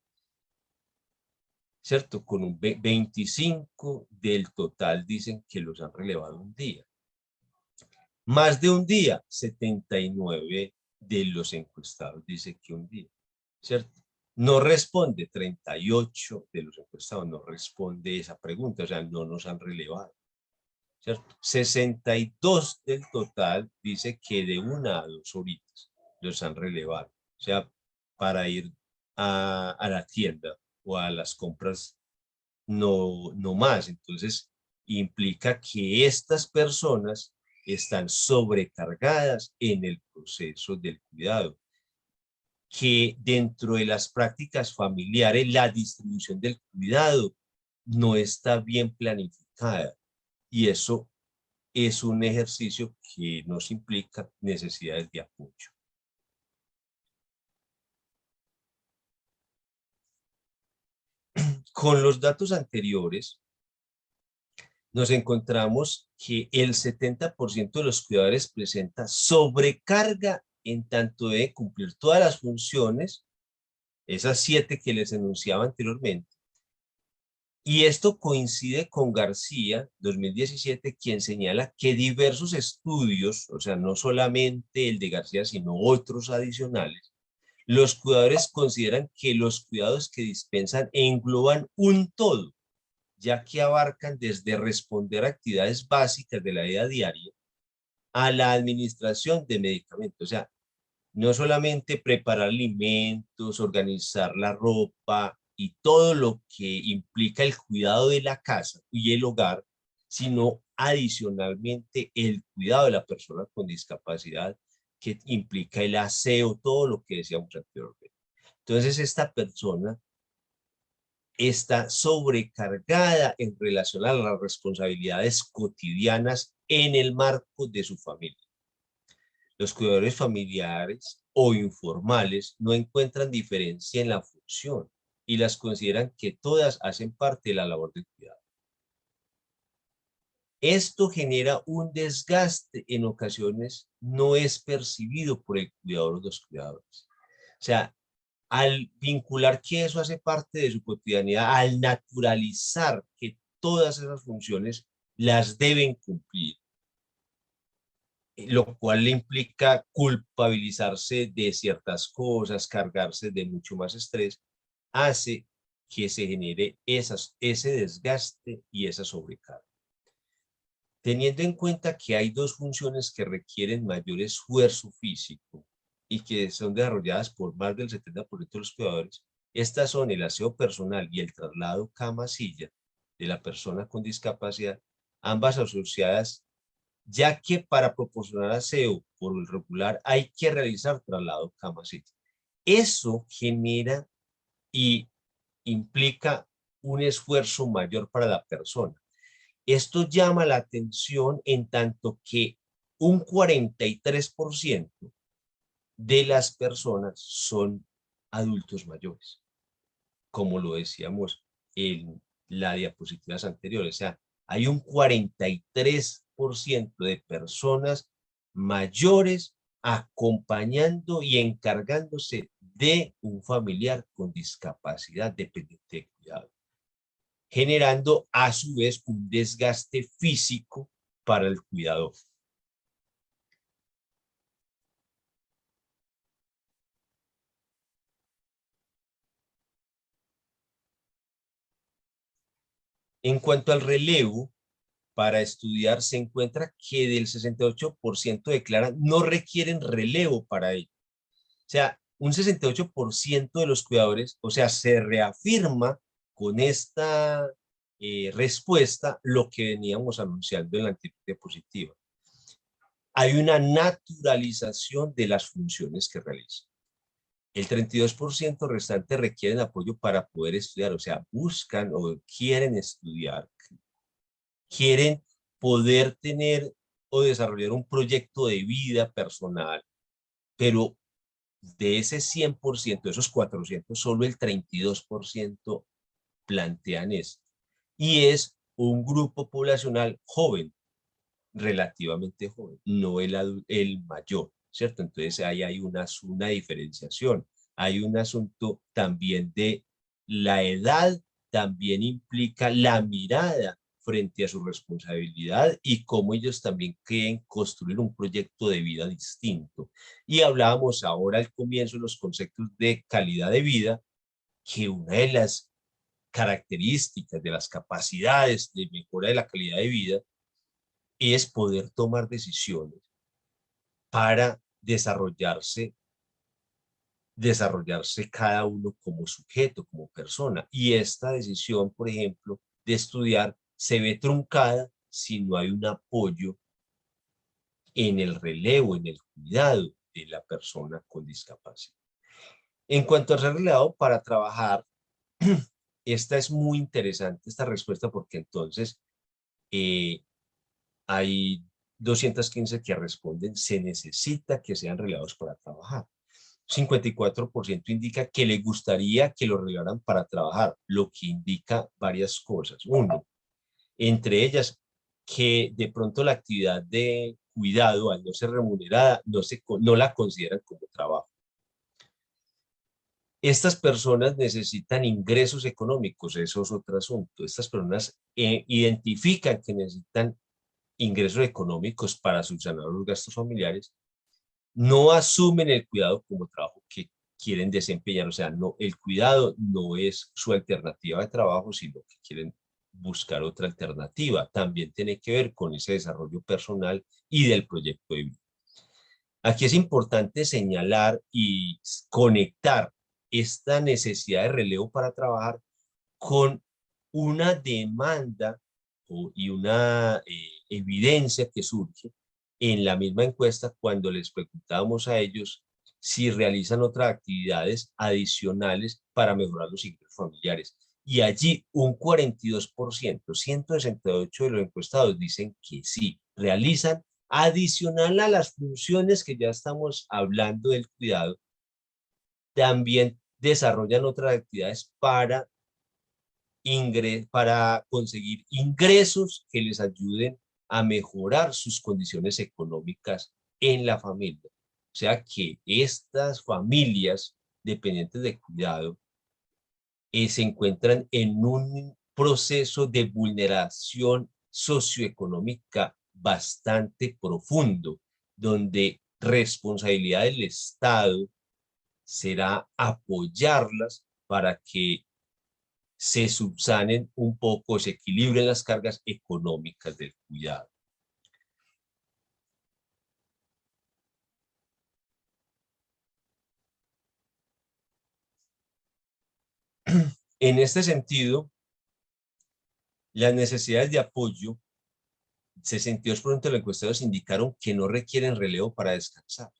¿cierto? Con un 25 del total dicen que los han relevado un día. Más de un día, 79 de los encuestados dicen que un día, ¿cierto? No responde, 38 de los encuestados no responde esa pregunta, o sea, no nos han relevado, ¿cierto? 62 del total dice que de 1 a 2 horitas los han relevado, o sea, para ir a la tienda o a las compras, no más. Entonces, implica que estas personas están sobrecargadas en el proceso del cuidado, que dentro de las prácticas familiares la distribución del cuidado no está bien planificada, y eso es un ejercicio que nos implica necesidades de apoyo. Con los datos anteriores, nos encontramos que el 70% de los cuidadores presenta sobrecarga en tanto de cumplir todas las funciones, esas 7 que les enunciaba anteriormente. Y esto coincide con García, 2017, quien señala que diversos estudios, o sea, no solamente el de García, sino otros adicionales, los cuidadores consideran que los cuidados que dispensan engloban un todo, ya que abarcan desde responder a actividades básicas de la vida diaria a la administración de medicamentos. O sea, no solamente preparar alimentos, organizar la ropa y todo lo que implica el cuidado de la casa y el hogar, sino adicionalmente el cuidado de la persona con discapacidad, que implica el aseo, todo lo que decíamos anteriormente. Entonces, esta persona está sobrecargada en relación a las responsabilidades cotidianas en el marco de su familia. Los cuidadores familiares o informales no encuentran diferencia en la función y las consideran que todas hacen parte de la labor del cuidado. Esto genera un desgaste, en ocasiones no es percibido por el cuidador o los cuidadores. O sea, al vincular que eso hace parte de su cotidianidad, al naturalizar que todas esas funciones las deben cumplir, lo cual le implica culpabilizarse de ciertas cosas, cargarse de mucho más estrés, hace que se genere ese desgaste y esa sobrecarga. Teniendo en cuenta que hay 2 funciones que requieren mayor esfuerzo físico y que son desarrolladas por más del 70% de los cuidadores, estas son el aseo personal y el traslado cama-silla de la persona con discapacidad, ambas asociadas, ya que para proporcionar aseo por el regular hay que realizar traslado cama-silla. Eso genera y implica un esfuerzo mayor para la persona. Esto llama la atención en tanto que un 43% de las personas son adultos mayores, como lo decíamos en las diapositivas anteriores. O sea, hay un 43% de personas mayores acompañando y encargándose de un familiar con discapacidad dependiente de cuidado, generando a su vez un desgaste físico para el cuidador. En cuanto al relevo, para estudiar se encuentra que del 68% declaran no requieren relevo para ello. O sea, un 68% de los cuidadores, o sea, se reafirma con esta respuesta lo que veníamos anunciando en la anterior diapositiva. Hay una naturalización de las funciones que realizan. El 32% restante requieren apoyo para poder estudiar, o sea, buscan o quieren estudiar, quieren poder tener o desarrollar un proyecto de vida personal, pero de ese 100%, de esos 400, solo el 32% plantean esto. Y es un grupo poblacional joven, relativamente joven, no el mayor, ¿cierto? Entonces ahí hay una diferenciación. Hay un asunto también de la edad, también implica la mirada frente a su responsabilidad y cómo ellos también quieren construir un proyecto de vida distinto. Y hablábamos ahora al comienzo de los conceptos de calidad de vida, que una de las características, de las capacidades de mejora de la calidad de vida, es poder tomar decisiones para desarrollarse cada uno como sujeto, como persona. Y esta decisión, por ejemplo, de estudiar, se ve truncada si no hay un apoyo en el relevo, en el cuidado de la persona con discapacidad. En cuanto a ser relevado para trabajar, esta es muy interesante, esta respuesta, porque entonces hay 215 que responden, se necesita que sean relevados para trabajar. 54% indica que le gustaría que lo relevaran para trabajar, lo que indica varias cosas. Uno, entre ellas, que de pronto la actividad de cuidado, al no ser remunerada, no la consideran como trabajo. Estas personas necesitan ingresos económicos, eso es otro asunto. Estas personas identifican que necesitan ingresos económicos para subsanar los gastos familiares, no asumen el cuidado como trabajo que quieren desempeñar. O sea, no, el cuidado no es su alternativa de trabajo, sino que quieren buscar otra alternativa. También tiene que ver con ese desarrollo personal y del proyecto de vida. Aquí es importante señalar y conectar esta necesidad de relevo para trabajar con una demanda y una evidencia que surge en la misma encuesta cuando les preguntábamos a ellos si realizan otras actividades adicionales para mejorar los ingresos familiares. Y allí un 42%, 168 de los encuestados dicen que sí, realizan adicional a las funciones que ya estamos hablando del cuidado, también desarrollan otras actividades para conseguir ingresos que les ayuden a mejorar sus condiciones económicas en la familia. O sea que estas familias dependientes de cuidado se encuentran en un proceso de vulneración socioeconómica bastante profundo, donde responsabilidad del Estado será apoyarlas para que se subsanen un poco, se equilibren las cargas económicas del cuidado. En este sentido, las necesidades de apoyo, 62% de los encuestados indicaron que no requieren relevo para descansar,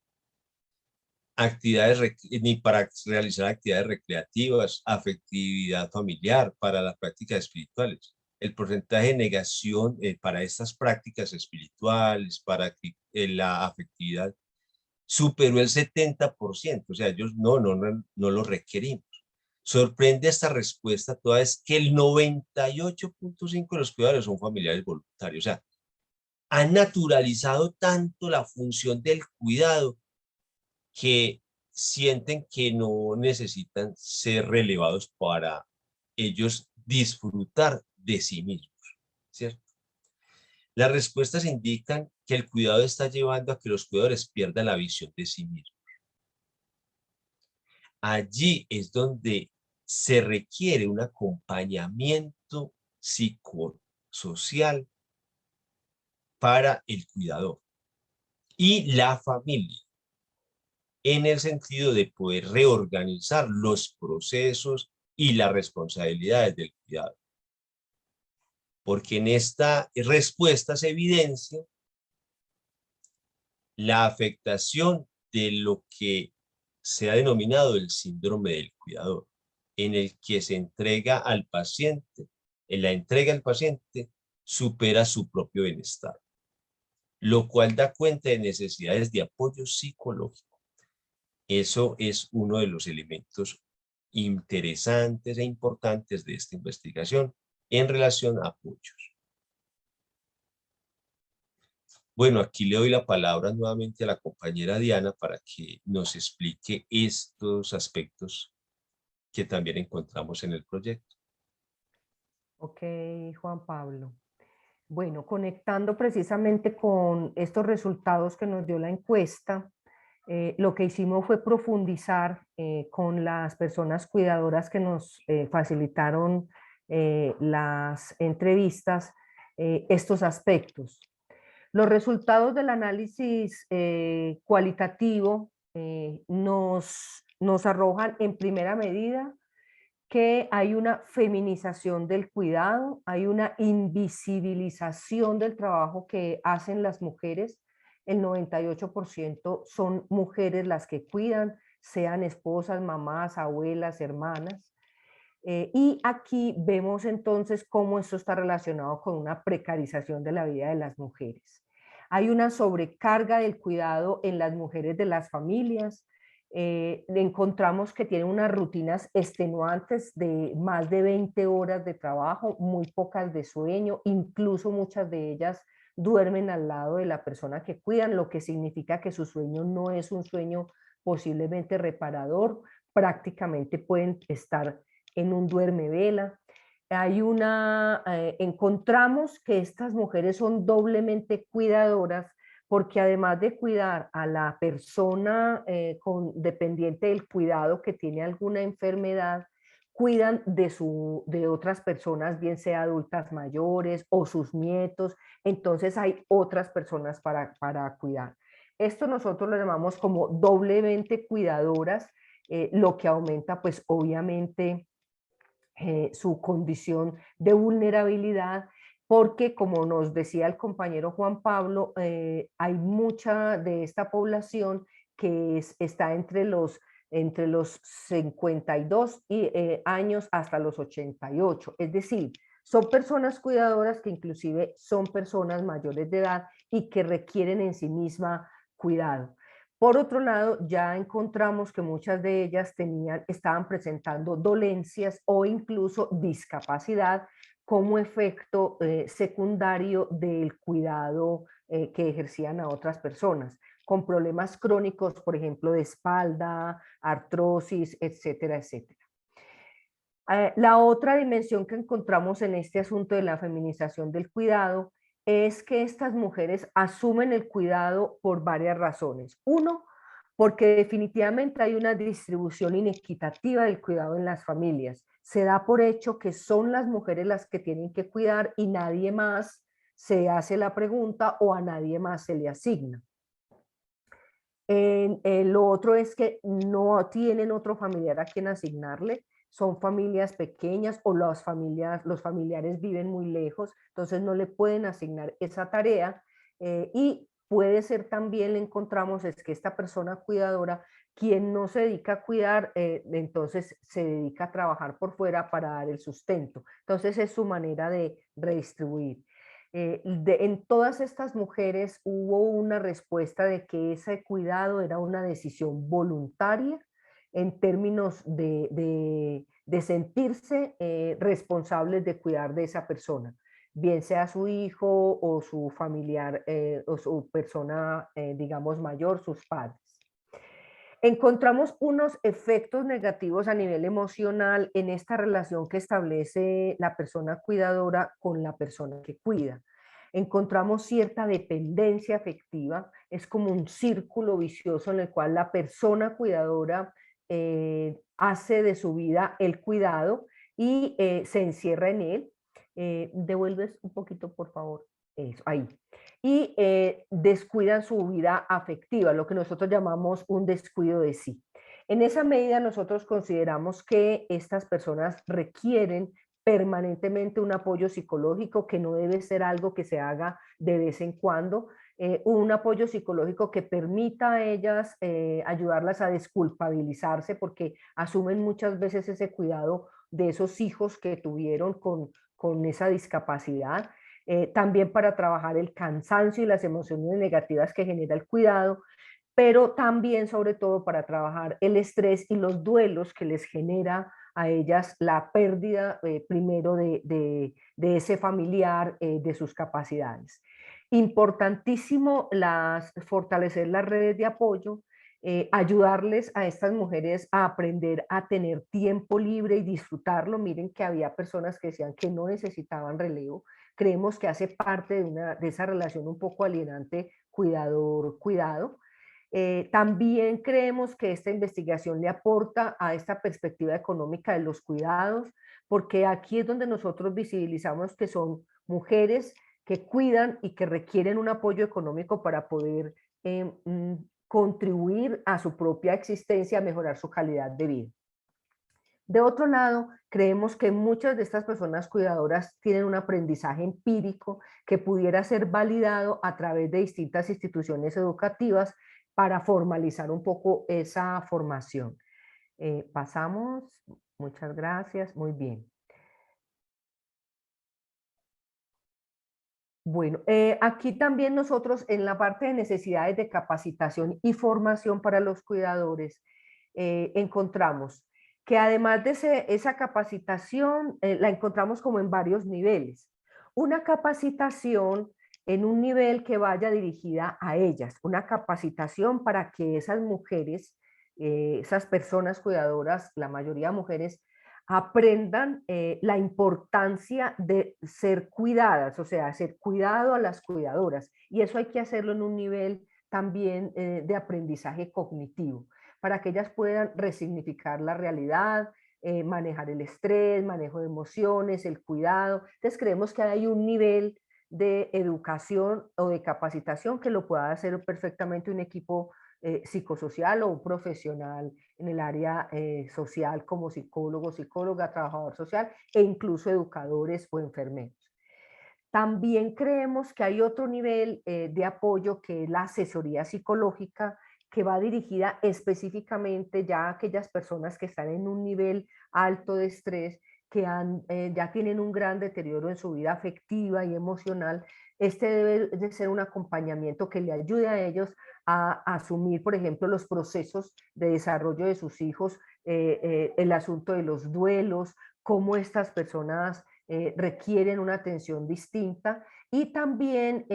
ni para realizar actividades recreativas, afectividad familiar, para las prácticas espirituales. El porcentaje de negación para estas prácticas espirituales, para la afectividad, superó el 70%. O sea, ellos no lo requerimos. Sorprende esta respuesta toda vez que el 98.5% de los cuidadores son familiares voluntarios. O sea, han naturalizado tanto la función del cuidado que sienten que no necesitan ser relevados para ellos disfrutar de sí mismos, ¿cierto? Las respuestas indican que el cuidado está llevando a que los cuidadores pierdan la visión de sí mismos. Allí es donde se requiere un acompañamiento psicosocial para el cuidador y la familia, en el sentido de poder reorganizar los procesos y las responsabilidades del cuidado. Porque en esta respuesta se evidencia la afectación de lo que se ha denominado el síndrome del cuidador, en el que se entrega al paciente, en la entrega al paciente supera su propio bienestar, lo cual da cuenta de necesidades de apoyo psicológico. Eso es uno de los elementos interesantes e importantes de esta investigación en relación a apoyos. Bueno, aquí le doy la palabra nuevamente a la compañera Diana para que nos explique estos aspectos que también encontramos en el proyecto. Ok, Juan Pablo. Bueno, conectando precisamente con estos resultados que nos dio la encuesta, Lo que hicimos fue profundizar con las personas cuidadoras que nos facilitaron las entrevistas estos aspectos. Los resultados del análisis cualitativo nos arrojan en primera medida que hay una feminización del cuidado, hay una invisibilización del trabajo que hacen las mujeres. El 98% son mujeres las que cuidan, sean esposas, mamás, abuelas, hermanas. Y aquí vemos entonces cómo esto está relacionado con una precarización de la vida de las mujeres. Hay una sobrecarga del cuidado en las mujeres de las familias. Encontramos que tienen unas rutinas extenuantes de más de 20 horas de trabajo, muy pocas de sueño, incluso muchas de ellas duermen al lado de la persona que cuidan, lo que significa que su sueño no es un sueño posiblemente reparador, prácticamente pueden estar en un duermevela. Encontramos que estas mujeres son doblemente cuidadoras porque además de cuidar a la persona dependiente del cuidado que tiene alguna enfermedad, cuidan de otras personas, bien sea adultas mayores o sus nietos, entonces hay otras personas para cuidar. Esto nosotros lo llamamos como doblemente cuidadoras, lo que aumenta pues obviamente su condición de vulnerabilidad, porque como nos decía el compañero Juan Pablo, hay mucha de esta población que está entre los 52 años hasta los 88, es decir, son personas cuidadoras que inclusive son personas mayores de edad y que requieren en sí misma cuidado. Por otro lado, ya encontramos que muchas de ellas estaban presentando dolencias o incluso discapacidad como efecto secundario del cuidado que ejercían a otras personas, con problemas crónicos, por ejemplo, de espalda, artrosis, etcétera, etcétera. La otra dimensión que encontramos en este asunto de la feminización del cuidado es que estas mujeres asumen el cuidado por varias razones. Uno, porque definitivamente hay una distribución inequitativa del cuidado en las familias. Se da por hecho que son las mujeres las que tienen que cuidar y nadie más se hace la pregunta o a nadie más se le asigna. Lo otro es que no tienen otro familiar a quien asignarle, son familias pequeñas o los familiares viven muy lejos, entonces no le pueden asignar esa tarea y puede ser también, le encontramos, es que esta persona cuidadora, quien no se dedica a cuidar, entonces se dedica a trabajar por fuera para dar el sustento. Entonces es su manera de redistribuir. En todas estas mujeres hubo una respuesta de que ese cuidado era una decisión voluntaria en términos de sentirse responsables de cuidar de esa persona, bien sea su hijo o su familiar o su persona, digamos, mayor, sus padres. Encontramos unos efectos negativos a nivel emocional en esta relación que establece la persona cuidadora con la persona que cuida. Encontramos cierta dependencia afectiva, es como un círculo vicioso en el cual la persona cuidadora hace de su vida el cuidado y se encierra en él. Devuelves un poquito, por favor. Eso, ahí. Y descuidan su vida afectiva, lo que nosotros llamamos un descuido de sí. En esa medida nosotros consideramos que estas personas requieren permanentemente un apoyo psicológico que no debe ser algo que se haga de vez en cuando, un apoyo psicológico que permita a ellas ayudarlas a desculpabilizarse porque asumen muchas veces ese cuidado de esos hijos que tuvieron con esa discapacidad. También para trabajar el cansancio y las emociones negativas que genera el cuidado, pero también sobre todo para trabajar el estrés y los duelos que les genera a ellas la pérdida primero de ese familiar, de sus capacidades. Importantísimo fortalecer las redes de apoyo, ayudarles a estas mujeres a aprender a tener tiempo libre y disfrutarlo. Miren que había personas que decían que no necesitaban relevo. Creemos que hace parte de esa relación un poco alienante cuidador-cuidado. También creemos que esta investigación le aporta a esta perspectiva económica de los cuidados, porque aquí es donde nosotros visibilizamos que son mujeres que cuidan y que requieren un apoyo económico para poder contribuir a su propia existencia, a mejorar su calidad de vida. De otro lado, creemos que muchas de estas personas cuidadoras tienen un aprendizaje empírico que pudiera ser validado a través de distintas instituciones educativas para formalizar un poco esa formación. Pasamos, muchas gracias, muy bien. Bueno, aquí también nosotros en la parte de necesidades de capacitación y formación para los cuidadores, encontramos que además de esa capacitación, la encontramos como en varios niveles. Una capacitación en un nivel que vaya dirigida a ellas, una capacitación para que esas mujeres, esas personas cuidadoras, la mayoría mujeres, aprendan la importancia de ser cuidadas, o sea, ser cuidado a las cuidadoras. Y eso hay que hacerlo en un nivel también de aprendizaje cognitivo, para que ellas puedan resignificar la realidad, manejar el estrés, manejo de emociones, el cuidado. Entonces creemos que hay un nivel de educación o de capacitación que lo pueda hacer perfectamente un equipo psicosocial o un profesional en el área social como psicólogo, psicóloga, trabajador social e incluso educadores o enfermeros. También creemos que hay otro nivel de apoyo que es la asesoría psicológica, que va dirigida específicamente ya a aquellas personas que están en un nivel alto de estrés, que ya tienen un gran deterioro en su vida afectiva y emocional. Este debe de ser un acompañamiento que le ayude a ellos a asumir, por ejemplo, los procesos de desarrollo de sus hijos, el asunto de los duelos, cómo estas personas requieren una atención distinta. Y también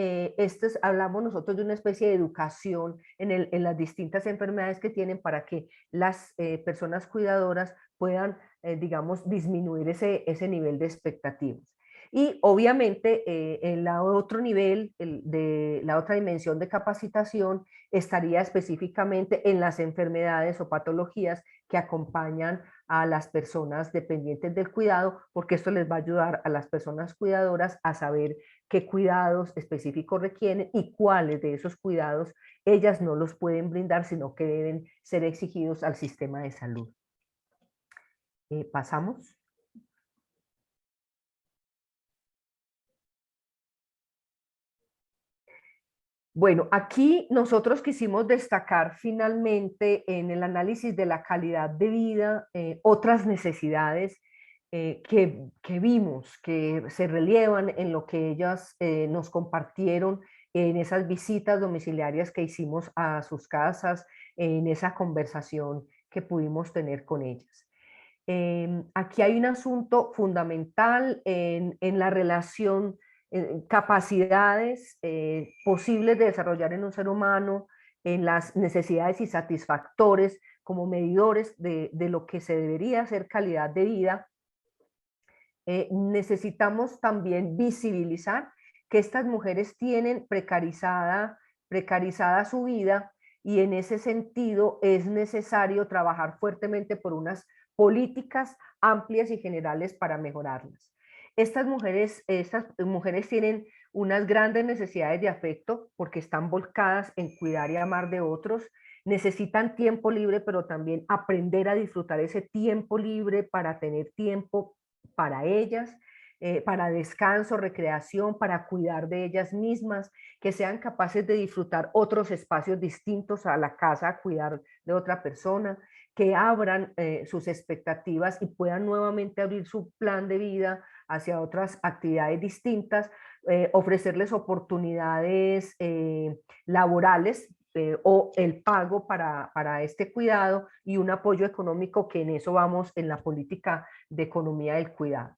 hablamos nosotros de una especie de educación en las distintas enfermedades que tienen para que las personas cuidadoras puedan, digamos, disminuir ese nivel de expectativas. Y obviamente en la otro nivel, de la otra dimensión de capacitación, estaría específicamente en las enfermedades o patologías que acompañan a las personas dependientes del cuidado, porque esto les va a ayudar a las personas cuidadoras a saber qué cuidados específicos requieren y cuáles de esos cuidados ellas no los pueden brindar, sino que deben ser exigidos al sistema de salud. Pasamos. Bueno, aquí nosotros quisimos destacar finalmente en el análisis de la calidad de vida otras necesidades que vimos, que se relievan en lo que ellas nos compartieron en esas visitas domiciliarias que hicimos a sus casas, en esa conversación que pudimos tener con ellas. Aquí hay un asunto fundamental en la relación, capacidades posibles de desarrollar en un ser humano, en las necesidades y satisfactores como medidores de lo que se debería ser calidad de vida. Necesitamos también visibilizar que estas mujeres tienen precarizada su vida y en ese sentido es necesario trabajar fuertemente por unas políticas amplias y generales para mejorarlas. Estas mujeres tienen unas grandes necesidades de afecto porque están volcadas en cuidar y amar de otros, necesitan tiempo libre, pero también aprender a disfrutar ese tiempo libre para tener tiempo para ellas, para descanso, recreación, para cuidar de ellas mismas, que sean capaces de disfrutar otros espacios distintos a la casa, a cuidar de otra persona, que abran sus expectativas y puedan nuevamente abrir su plan de vida hacia otras actividades distintas, ofrecerles oportunidades laborales o el pago para este cuidado y un apoyo económico, que en eso vamos en la política de economía del cuidado.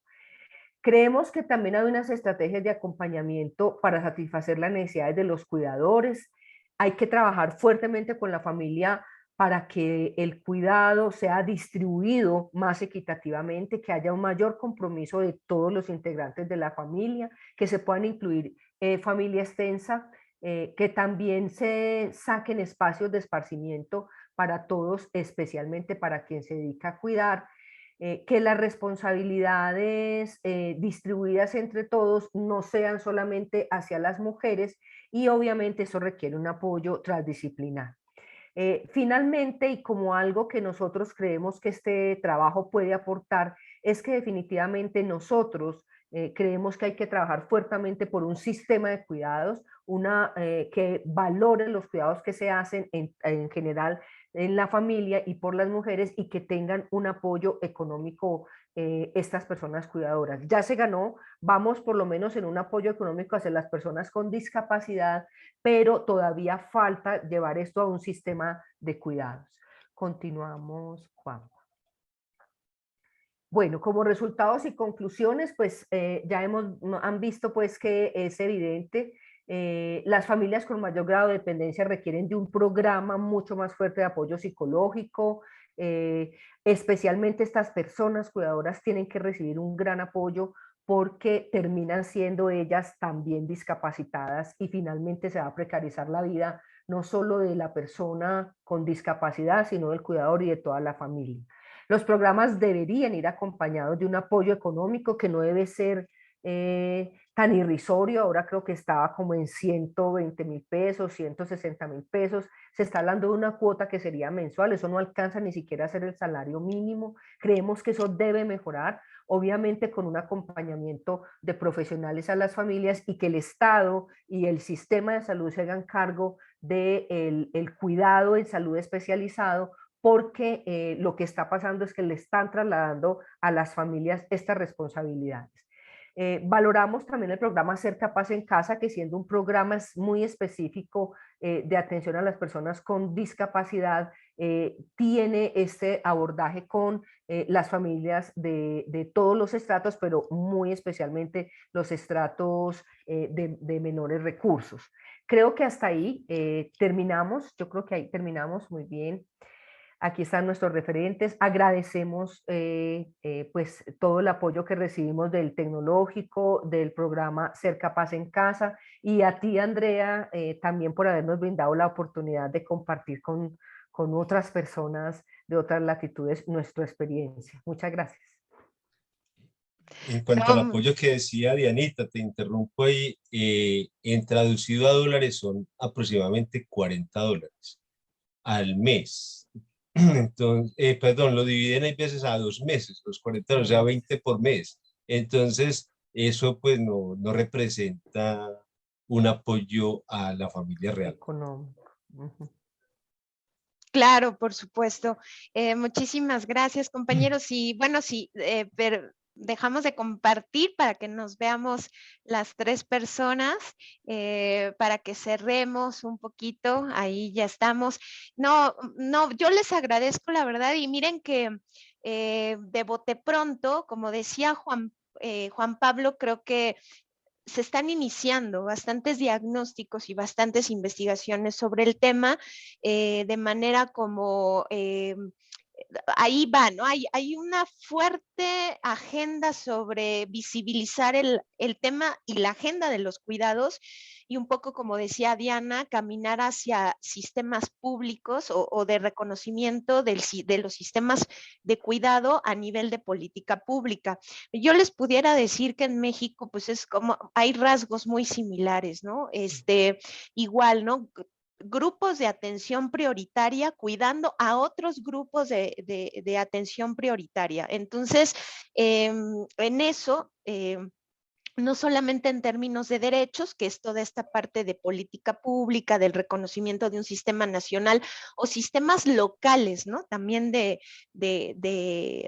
Creemos que también hay unas estrategias de acompañamiento para satisfacer las necesidades de los cuidadores. Hay que trabajar fuertemente con la familia para que el cuidado sea distribuido más equitativamente, que haya un mayor compromiso de todos los integrantes de la familia, que se puedan incluir familia extensa, que también se saquen espacios de esparcimiento para todos, especialmente para quien se dedica a cuidar, que las responsabilidades distribuidas entre todos no sean solamente hacia las mujeres, y obviamente eso requiere un apoyo transdisciplinar. Finalmente, y como algo que nosotros creemos que este trabajo puede aportar, es que definitivamente nosotros creemos que hay que trabajar fuertemente por un sistema de cuidados, que valore los cuidados que se hacen en general en la familia y por las mujeres, y que tengan un apoyo económico estas personas cuidadoras. Ya se ganó, vamos por lo menos en un apoyo económico hacia las personas con discapacidad, pero todavía falta llevar esto a un sistema de cuidados. Continuamos, Juan. Bueno, como resultados y conclusiones, pues ya han visto pues que es evidente, las familias con mayor grado de dependencia requieren de un programa mucho más fuerte de apoyo psicológico, especialmente estas personas cuidadoras tienen que recibir un gran apoyo porque terminan siendo ellas también discapacitadas, y finalmente se va a precarizar la vida no solo de la persona con discapacidad, sino del cuidador y de toda la familia. Los programas deberían ir acompañados de un apoyo económico que no debe ser tan irrisorio. Ahora creo que estaba como en 120.000 pesos, 160.000 pesos. Se está hablando de una cuota que sería mensual, eso no alcanza ni siquiera a ser el salario mínimo. Creemos que eso debe mejorar, obviamente con un acompañamiento de profesionales a las familias, y que el Estado y el sistema de salud se hagan cargo del cuidado en salud especializado, porque lo que está pasando es que le están trasladando a las familias estas responsabilidades. Valoramos también el programa Ser Capaz en Casa, que siendo un programa muy específico de atención a las personas con discapacidad, tiene este abordaje con las familias de todos los estratos, pero muy especialmente los estratos de menores recursos. Creo que hasta ahí terminamos, yo creo que ahí terminamos muy bien. Aquí están nuestros referentes. Agradecemos pues todo el apoyo que recibimos del tecnológico, del programa Ser Capaz en Casa, y a ti, Andrea, también por habernos brindado la oportunidad de compartir con otras personas de otras latitudes nuestra experiencia. Muchas gracias. En cuanto al No, apoyo que decía Dianita, te interrumpo ahí, en traducido a dólares son aproximadamente $40 al mes. Entonces, perdón, lo dividen hay veces a 2 meses, los 40, o sea, 20 por mes. Entonces, eso pues no representa un apoyo a la familia real. Económico. claro, por supuesto. Muchísimas gracias, compañeros. Y bueno, sí, pero dejamos de compartir para que nos veamos las tres personas, para que cerremos un poquito. Ahí ya estamos. No, yo les agradezco la verdad, y miren que de bote pronto, como decía Juan Pablo, creo que se están iniciando bastantes diagnósticos y bastantes investigaciones sobre el tema, de manera como ahí va, ¿no? Hay una fuerte agenda sobre visibilizar el tema y la agenda de los cuidados, y un poco, como decía Diana, caminar hacia sistemas públicos o de reconocimiento de los sistemas de cuidado a nivel de política pública. Yo les pudiera decir que en México, pues es como, hay rasgos muy similares, ¿no? Igual, ¿no? Grupos de atención prioritaria cuidando a otros grupos de atención prioritaria. Entonces, en eso, no solamente en términos de derechos, que es toda esta parte de política pública, del reconocimiento de un sistema nacional o sistemas locales, ¿no? También de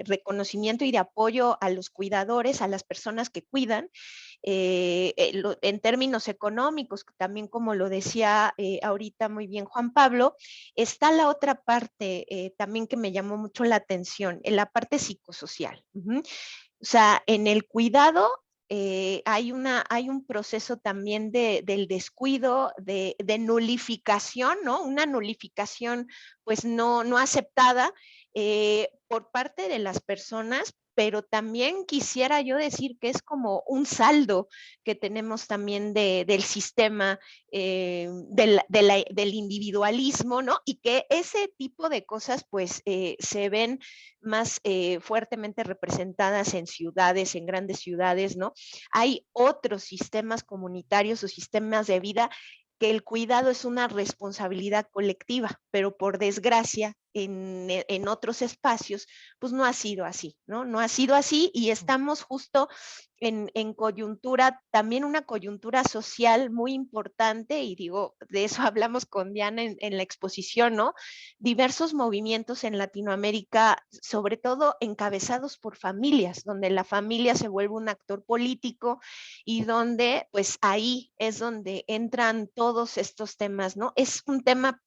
reconocimiento y de apoyo a los cuidadores, a las personas que cuidan, en términos económicos, también como lo decía ahorita muy bien Juan Pablo. Está la otra parte también que me llamó mucho la atención, en la parte psicosocial. O sea, en el cuidado hay un proceso también del descuido, de nulificación, ¿no? Una nulificación pues no aceptada por parte de las personas, pero también quisiera yo decir que es como un saldo que tenemos también del sistema, del individualismo, ¿no? Y que ese tipo de cosas pues se ven más fuertemente representadas en ciudades, en grandes ciudades, ¿no? Hay otros sistemas comunitarios o sistemas de vida que el cuidado es una responsabilidad colectiva, pero por desgracia en otros espacios, pues no ha sido así, ¿no? No ha sido así y estamos justo en coyuntura, también una coyuntura social muy importante, y digo, de eso hablamos con Diana en la exposición, ¿no? Diversos movimientos en Latinoamérica, sobre todo encabezados por familias, donde la familia se vuelve un actor político y donde, pues ahí es donde entran todos estos temas, ¿no? Es un tema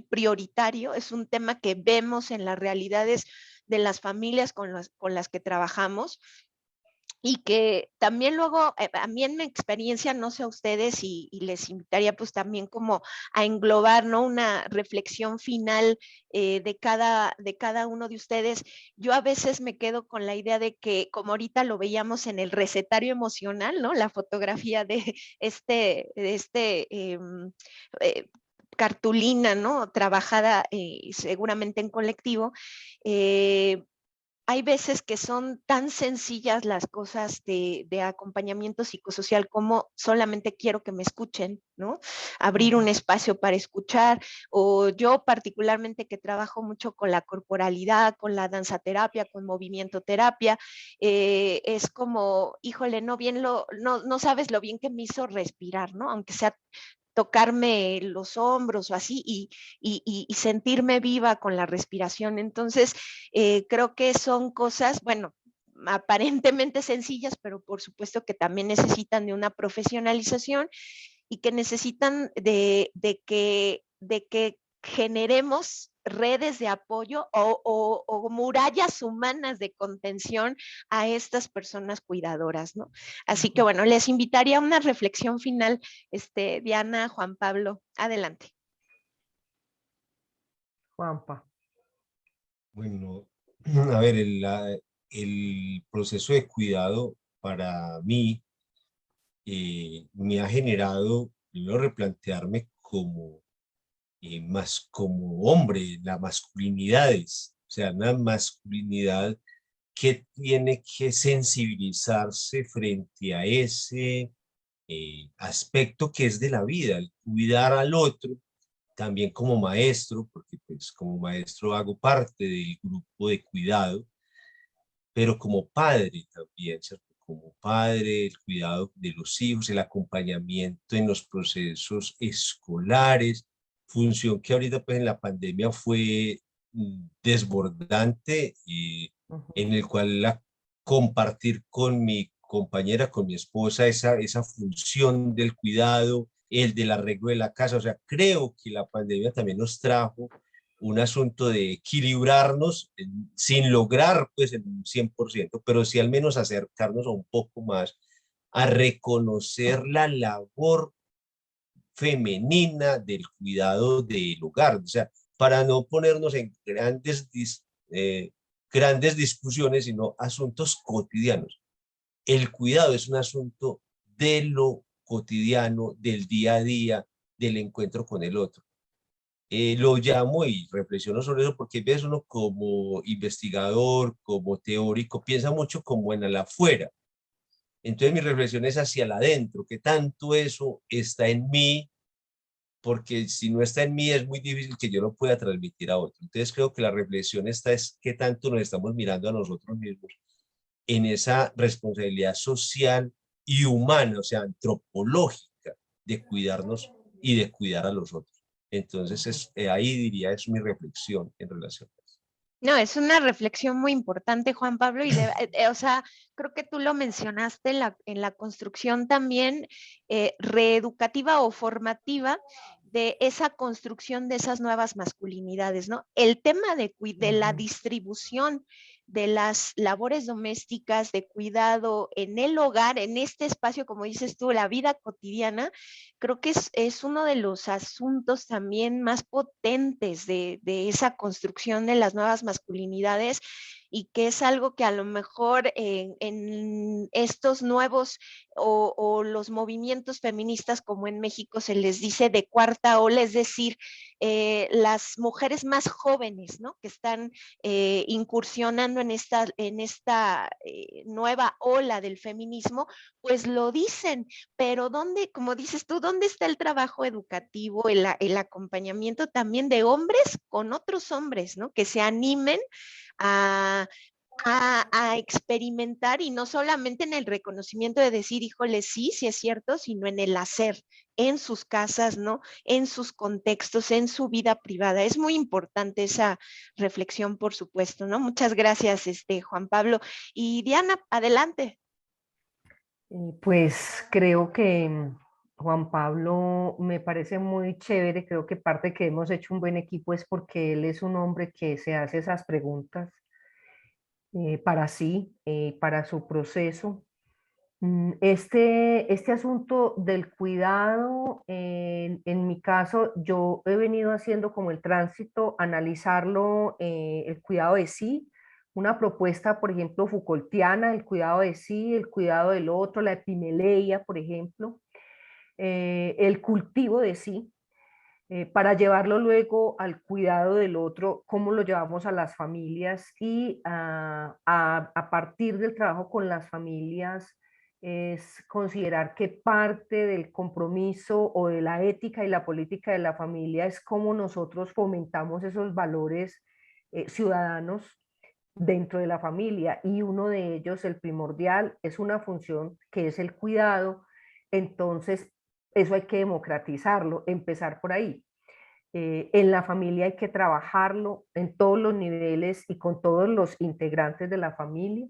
prioritario, es un tema que vemos en las realidades de las familias con las que trabajamos y que también luego, a mí en mi experiencia, no sé a ustedes, y les invitaría pues también como a englobar, ¿no? Una reflexión final de cada uno de ustedes. Yo a veces me quedo con la idea de que, como ahorita lo veíamos en el recetario emocional, ¿no? La fotografía de eh, cartulina, ¿no? Trabajada seguramente en colectivo. Hay veces que son tan sencillas las cosas de acompañamiento psicosocial como solamente quiero que me escuchen, ¿no? Abrir un espacio para escuchar, o yo particularmente que trabajo mucho con la corporalidad, con la danzaterapia, con movimiento terapia, es como, híjole, no sabes lo bien que me hizo respirar, ¿no? Aunque sea tocarme los hombros o así y sentirme viva con la respiración. Entonces, creo que son cosas, bueno, aparentemente sencillas, pero por supuesto que también necesitan de una profesionalización y que necesitan de que generemos redes de apoyo o murallas humanas de contención a estas personas cuidadoras, ¿no? Así que bueno, les invitaría a una reflexión final, Diana, Juan Pablo, adelante. Juanpa. Bueno, a ver, el proceso de cuidado para mí me ha generado primero replantearme como más como hombre, las masculinidades, o sea, una masculinidad que tiene que sensibilizarse frente a ese aspecto que es de la vida, el cuidar al otro, también como maestro, porque pues como maestro hago parte del grupo de cuidado, pero como padre también, ¿cierto? Como padre, el cuidado de los hijos, el acompañamiento en los procesos escolares, función que ahorita pues en la pandemia fue desbordante, en el cual compartir con mi compañera, con mi esposa, esa función del cuidado, el del arreglo de la casa, o sea, creo que la pandemia también nos trajo un asunto de equilibrarnos sin lograr pues el 100%, pero sí al menos acercarnos a un poco más a reconocer la labor femenina del cuidado del hogar, o sea, para no ponernos en grandes discusiones, sino asuntos cotidianos. El cuidado es un asunto de lo cotidiano, del día a día, del encuentro con el otro. Lo llamo y reflexiono sobre eso porque ves uno como investigador, como teórico, piensa mucho como en el afuera. Entonces mi reflexión es hacia el adentro, que tanto eso está en mí, porque si no está en mí es muy difícil que yo lo pueda transmitir a otro. Entonces creo que la reflexión esta es qué tanto nos estamos mirando a nosotros mismos en esa responsabilidad social y humana, o sea, antropológica, de cuidarnos y de cuidar a los otros. Entonces, ahí diría, es mi reflexión en relación a eso. No, es una reflexión muy importante, Juan Pablo, y o sea, creo que tú lo mencionaste en la construcción también reeducativa o formativa de esa construcción de esas nuevas masculinidades, ¿no? El tema de la distribución de las labores domésticas, de cuidado en el hogar, en este espacio, como dices tú, la vida cotidiana, creo que es uno de los asuntos también más potentes de esa construcción de las nuevas masculinidades y que es algo que a lo mejor en estos nuevos o los movimientos feministas como en México se les dice de cuarta ola, es decir, las mujeres más jóvenes, ¿no? Que están incursionando en esta nueva ola del feminismo, pues lo dicen, pero ¿dónde, como dices tú, dónde está el trabajo educativo, el acompañamiento también de hombres con otros hombres, ¿no? Que se animen a, a experimentar y no solamente en el reconocimiento de decir, híjole, sí, sí es cierto, sino en el hacer, en sus casas, ¿no? En sus contextos, en su vida privada. Es muy importante esa reflexión, por supuesto, ¿no? Muchas gracias, Juan Pablo. Y Diana, adelante. Pues creo que Juan Pablo me parece muy chévere, creo que parte que hemos hecho un buen equipo es porque él es un hombre que se hace esas preguntas para sí, para su proceso. Este asunto del cuidado, en mi caso, yo he venido haciendo como el tránsito, analizarlo, el cuidado de sí, una propuesta, por ejemplo, Foucaultiana, el cuidado de sí, el cuidado del otro, la epimeleia, por ejemplo, el cultivo de sí, para llevarlo luego al cuidado del otro, cómo lo llevamos a las familias y a partir del trabajo con las familias es considerar que parte del compromiso o de la ética y la política de la familia es cómo nosotros fomentamos esos valores ciudadanos dentro de la familia y uno de ellos, el primordial, es una función que es el cuidado. Entonces, eso hay que democratizarlo, empezar por ahí. En la familia hay que trabajarlo en todos los niveles y con todos los integrantes de la familia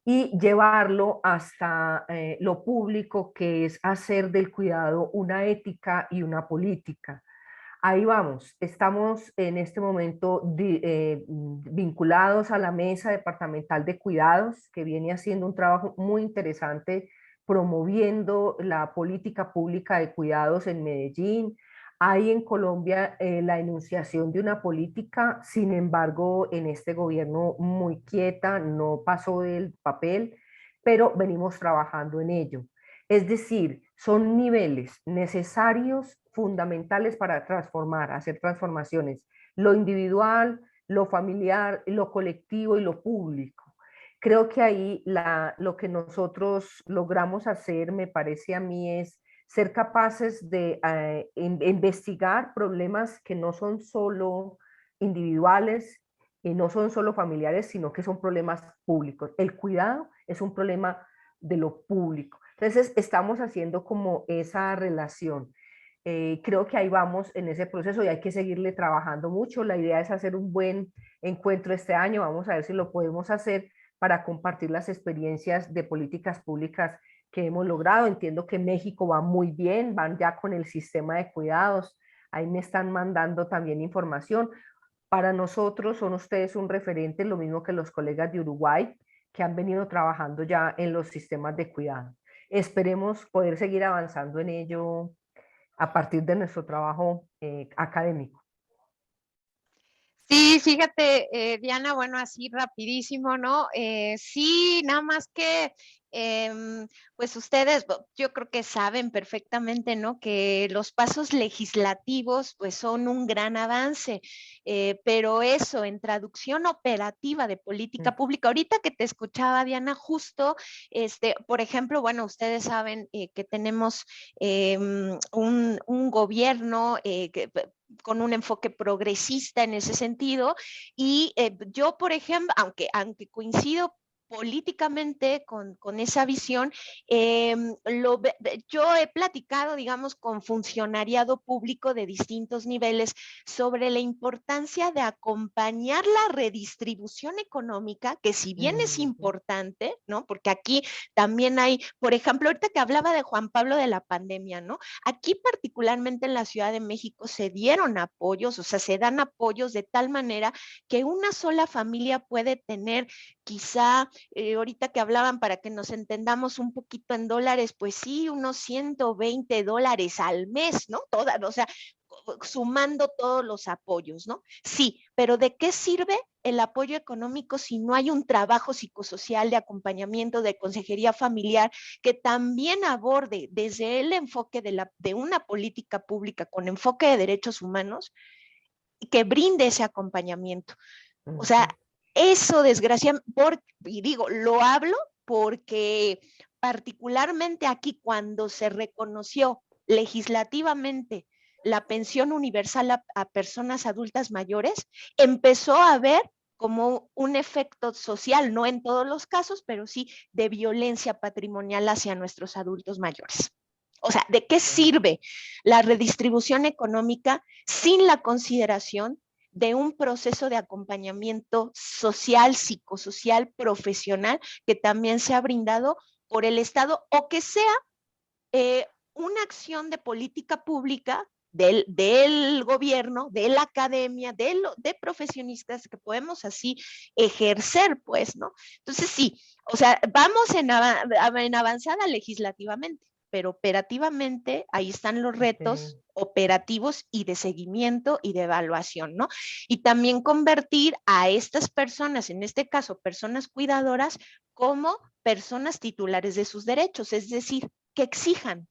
y llevarlo hasta lo público, que es hacer del cuidado una ética y una política. Ahí vamos, estamos en este momento vinculados a la Mesa Departamental de Cuidados, que viene haciendo un trabajo muy interesante promoviendo la política pública de cuidados en Medellín. Hay en Colombia la enunciación de una política, sin embargo, en este gobierno muy quieta, no pasó del papel, pero venimos trabajando en ello. Es decir, son niveles necesarios, fundamentales para transformar, hacer transformaciones, lo individual, lo familiar, lo colectivo y lo público. Creo que ahí lo que nosotros logramos hacer, me parece a mí, es ser capaces de investigar problemas que no son solo individuales y no son solo familiares, sino que son problemas públicos. El cuidado es un problema de lo público. Entonces, estamos haciendo como esa relación. Creo que ahí vamos en ese proceso y hay que seguirle trabajando mucho. La idea es hacer un buen encuentro este año. Vamos a ver si lo podemos hacer para compartir las experiencias de políticas públicas que hemos logrado. Entiendo que México va muy bien, van ya con el sistema de cuidados. Ahí me están mandando también información. Para nosotros son ustedes un referente, lo mismo que los colegas de Uruguay, que han venido trabajando ya en los sistemas de cuidado. Esperemos poder seguir avanzando en ello a partir de nuestro trabajo académico. Sí, fíjate, Diana, bueno, así rapidísimo, ¿no? Sí, nada más que, pues ustedes, yo creo que saben perfectamente, ¿no? Que los pasos legislativos, pues son un gran avance, pero eso, en traducción operativa de política pública, ahorita que te escuchaba, Diana, justo, por ejemplo, bueno, ustedes saben que tenemos un gobierno con un enfoque progresista en ese sentido. Y yo, por ejemplo, aunque coincido políticamente con esa visión, yo he platicado, digamos, con funcionariado público de distintos niveles sobre la importancia de acompañar la redistribución económica, que si bien es importante, ¿no? Porque aquí también hay, por ejemplo, ahorita que hablaba de Juan Pablo de la pandemia, ¿no? Aquí particularmente en la Ciudad de México se dieron apoyos, o sea, se dan apoyos de tal manera que una sola familia puede tener quizá, ahorita que hablaban para que nos entendamos un poquito en dólares, pues sí, unos $120 al mes, ¿no? O sea, sumando todos los apoyos, ¿no? Sí, pero ¿de qué sirve el apoyo económico si no hay un trabajo psicosocial de acompañamiento, de consejería familiar, que también aborde desde el enfoque de una política pública con enfoque de derechos humanos, que brinde ese acompañamiento? O sea, eso desgraciadamente, y digo, lo hablo porque particularmente aquí cuando se reconoció legislativamente la pensión universal a personas adultas mayores, empezó a haber como un efecto social, no en todos los casos, pero sí de violencia patrimonial hacia nuestros adultos mayores. O sea, ¿de qué sirve la redistribución económica sin la consideración de un proceso de acompañamiento social, psicosocial, profesional, que también se ha brindado por el Estado, o que sea una acción de política pública del gobierno, de la academia, de profesionistas que podemos así ejercer, pues, ¿no? Entonces sí, o sea, vamos en avanzada legislativamente, pero operativamente ahí están los retos operativos y de seguimiento y de evaluación, ¿no? Y también convertir a estas personas, en este caso personas cuidadoras, como personas titulares de sus derechos, es decir, que exijan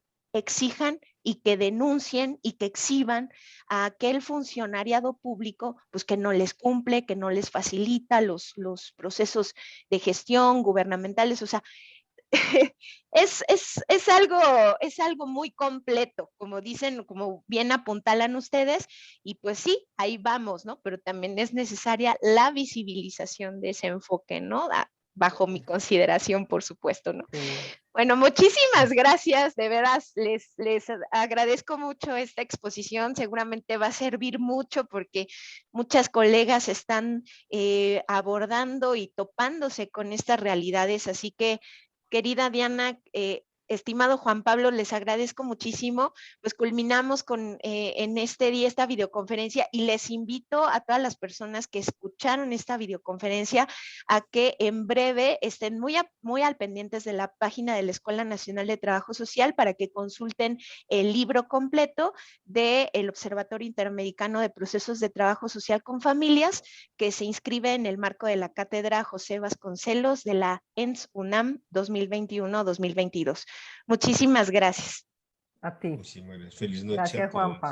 y que denuncien y que exhiban a aquel funcionariado público pues que no les cumple, que no les facilita los procesos de gestión gubernamentales. O sea, es algo muy completo, como dicen, como bien apuntalan ustedes, y pues sí, ahí vamos, ¿no? Pero también es necesaria la visibilización de ese enfoque, ¿no? Bajo mi consideración, por supuesto, ¿no? Bueno, muchísimas gracias, de veras, les agradezco mucho esta exposición, seguramente va a servir mucho porque muchas colegas están abordando y topándose con estas realidades, así que querida Diana, estimado Juan Pablo, les agradezco muchísimo, pues culminamos con en este día esta videoconferencia y les invito a todas las personas que escucharon esta videoconferencia a que en breve estén muy al pendientes de la página de la Escuela Nacional de Trabajo Social para que consulten el libro completo del Observatorio Interamericano de Procesos de Trabajo Social con Familias, que se inscribe en el marco de la cátedra José Vasconcelos de la ENS UNAM 2021-2022. Muchísimas gracias. A ti. Muchísimas gracias. Feliz noche a Gracias, todos. Juanpa.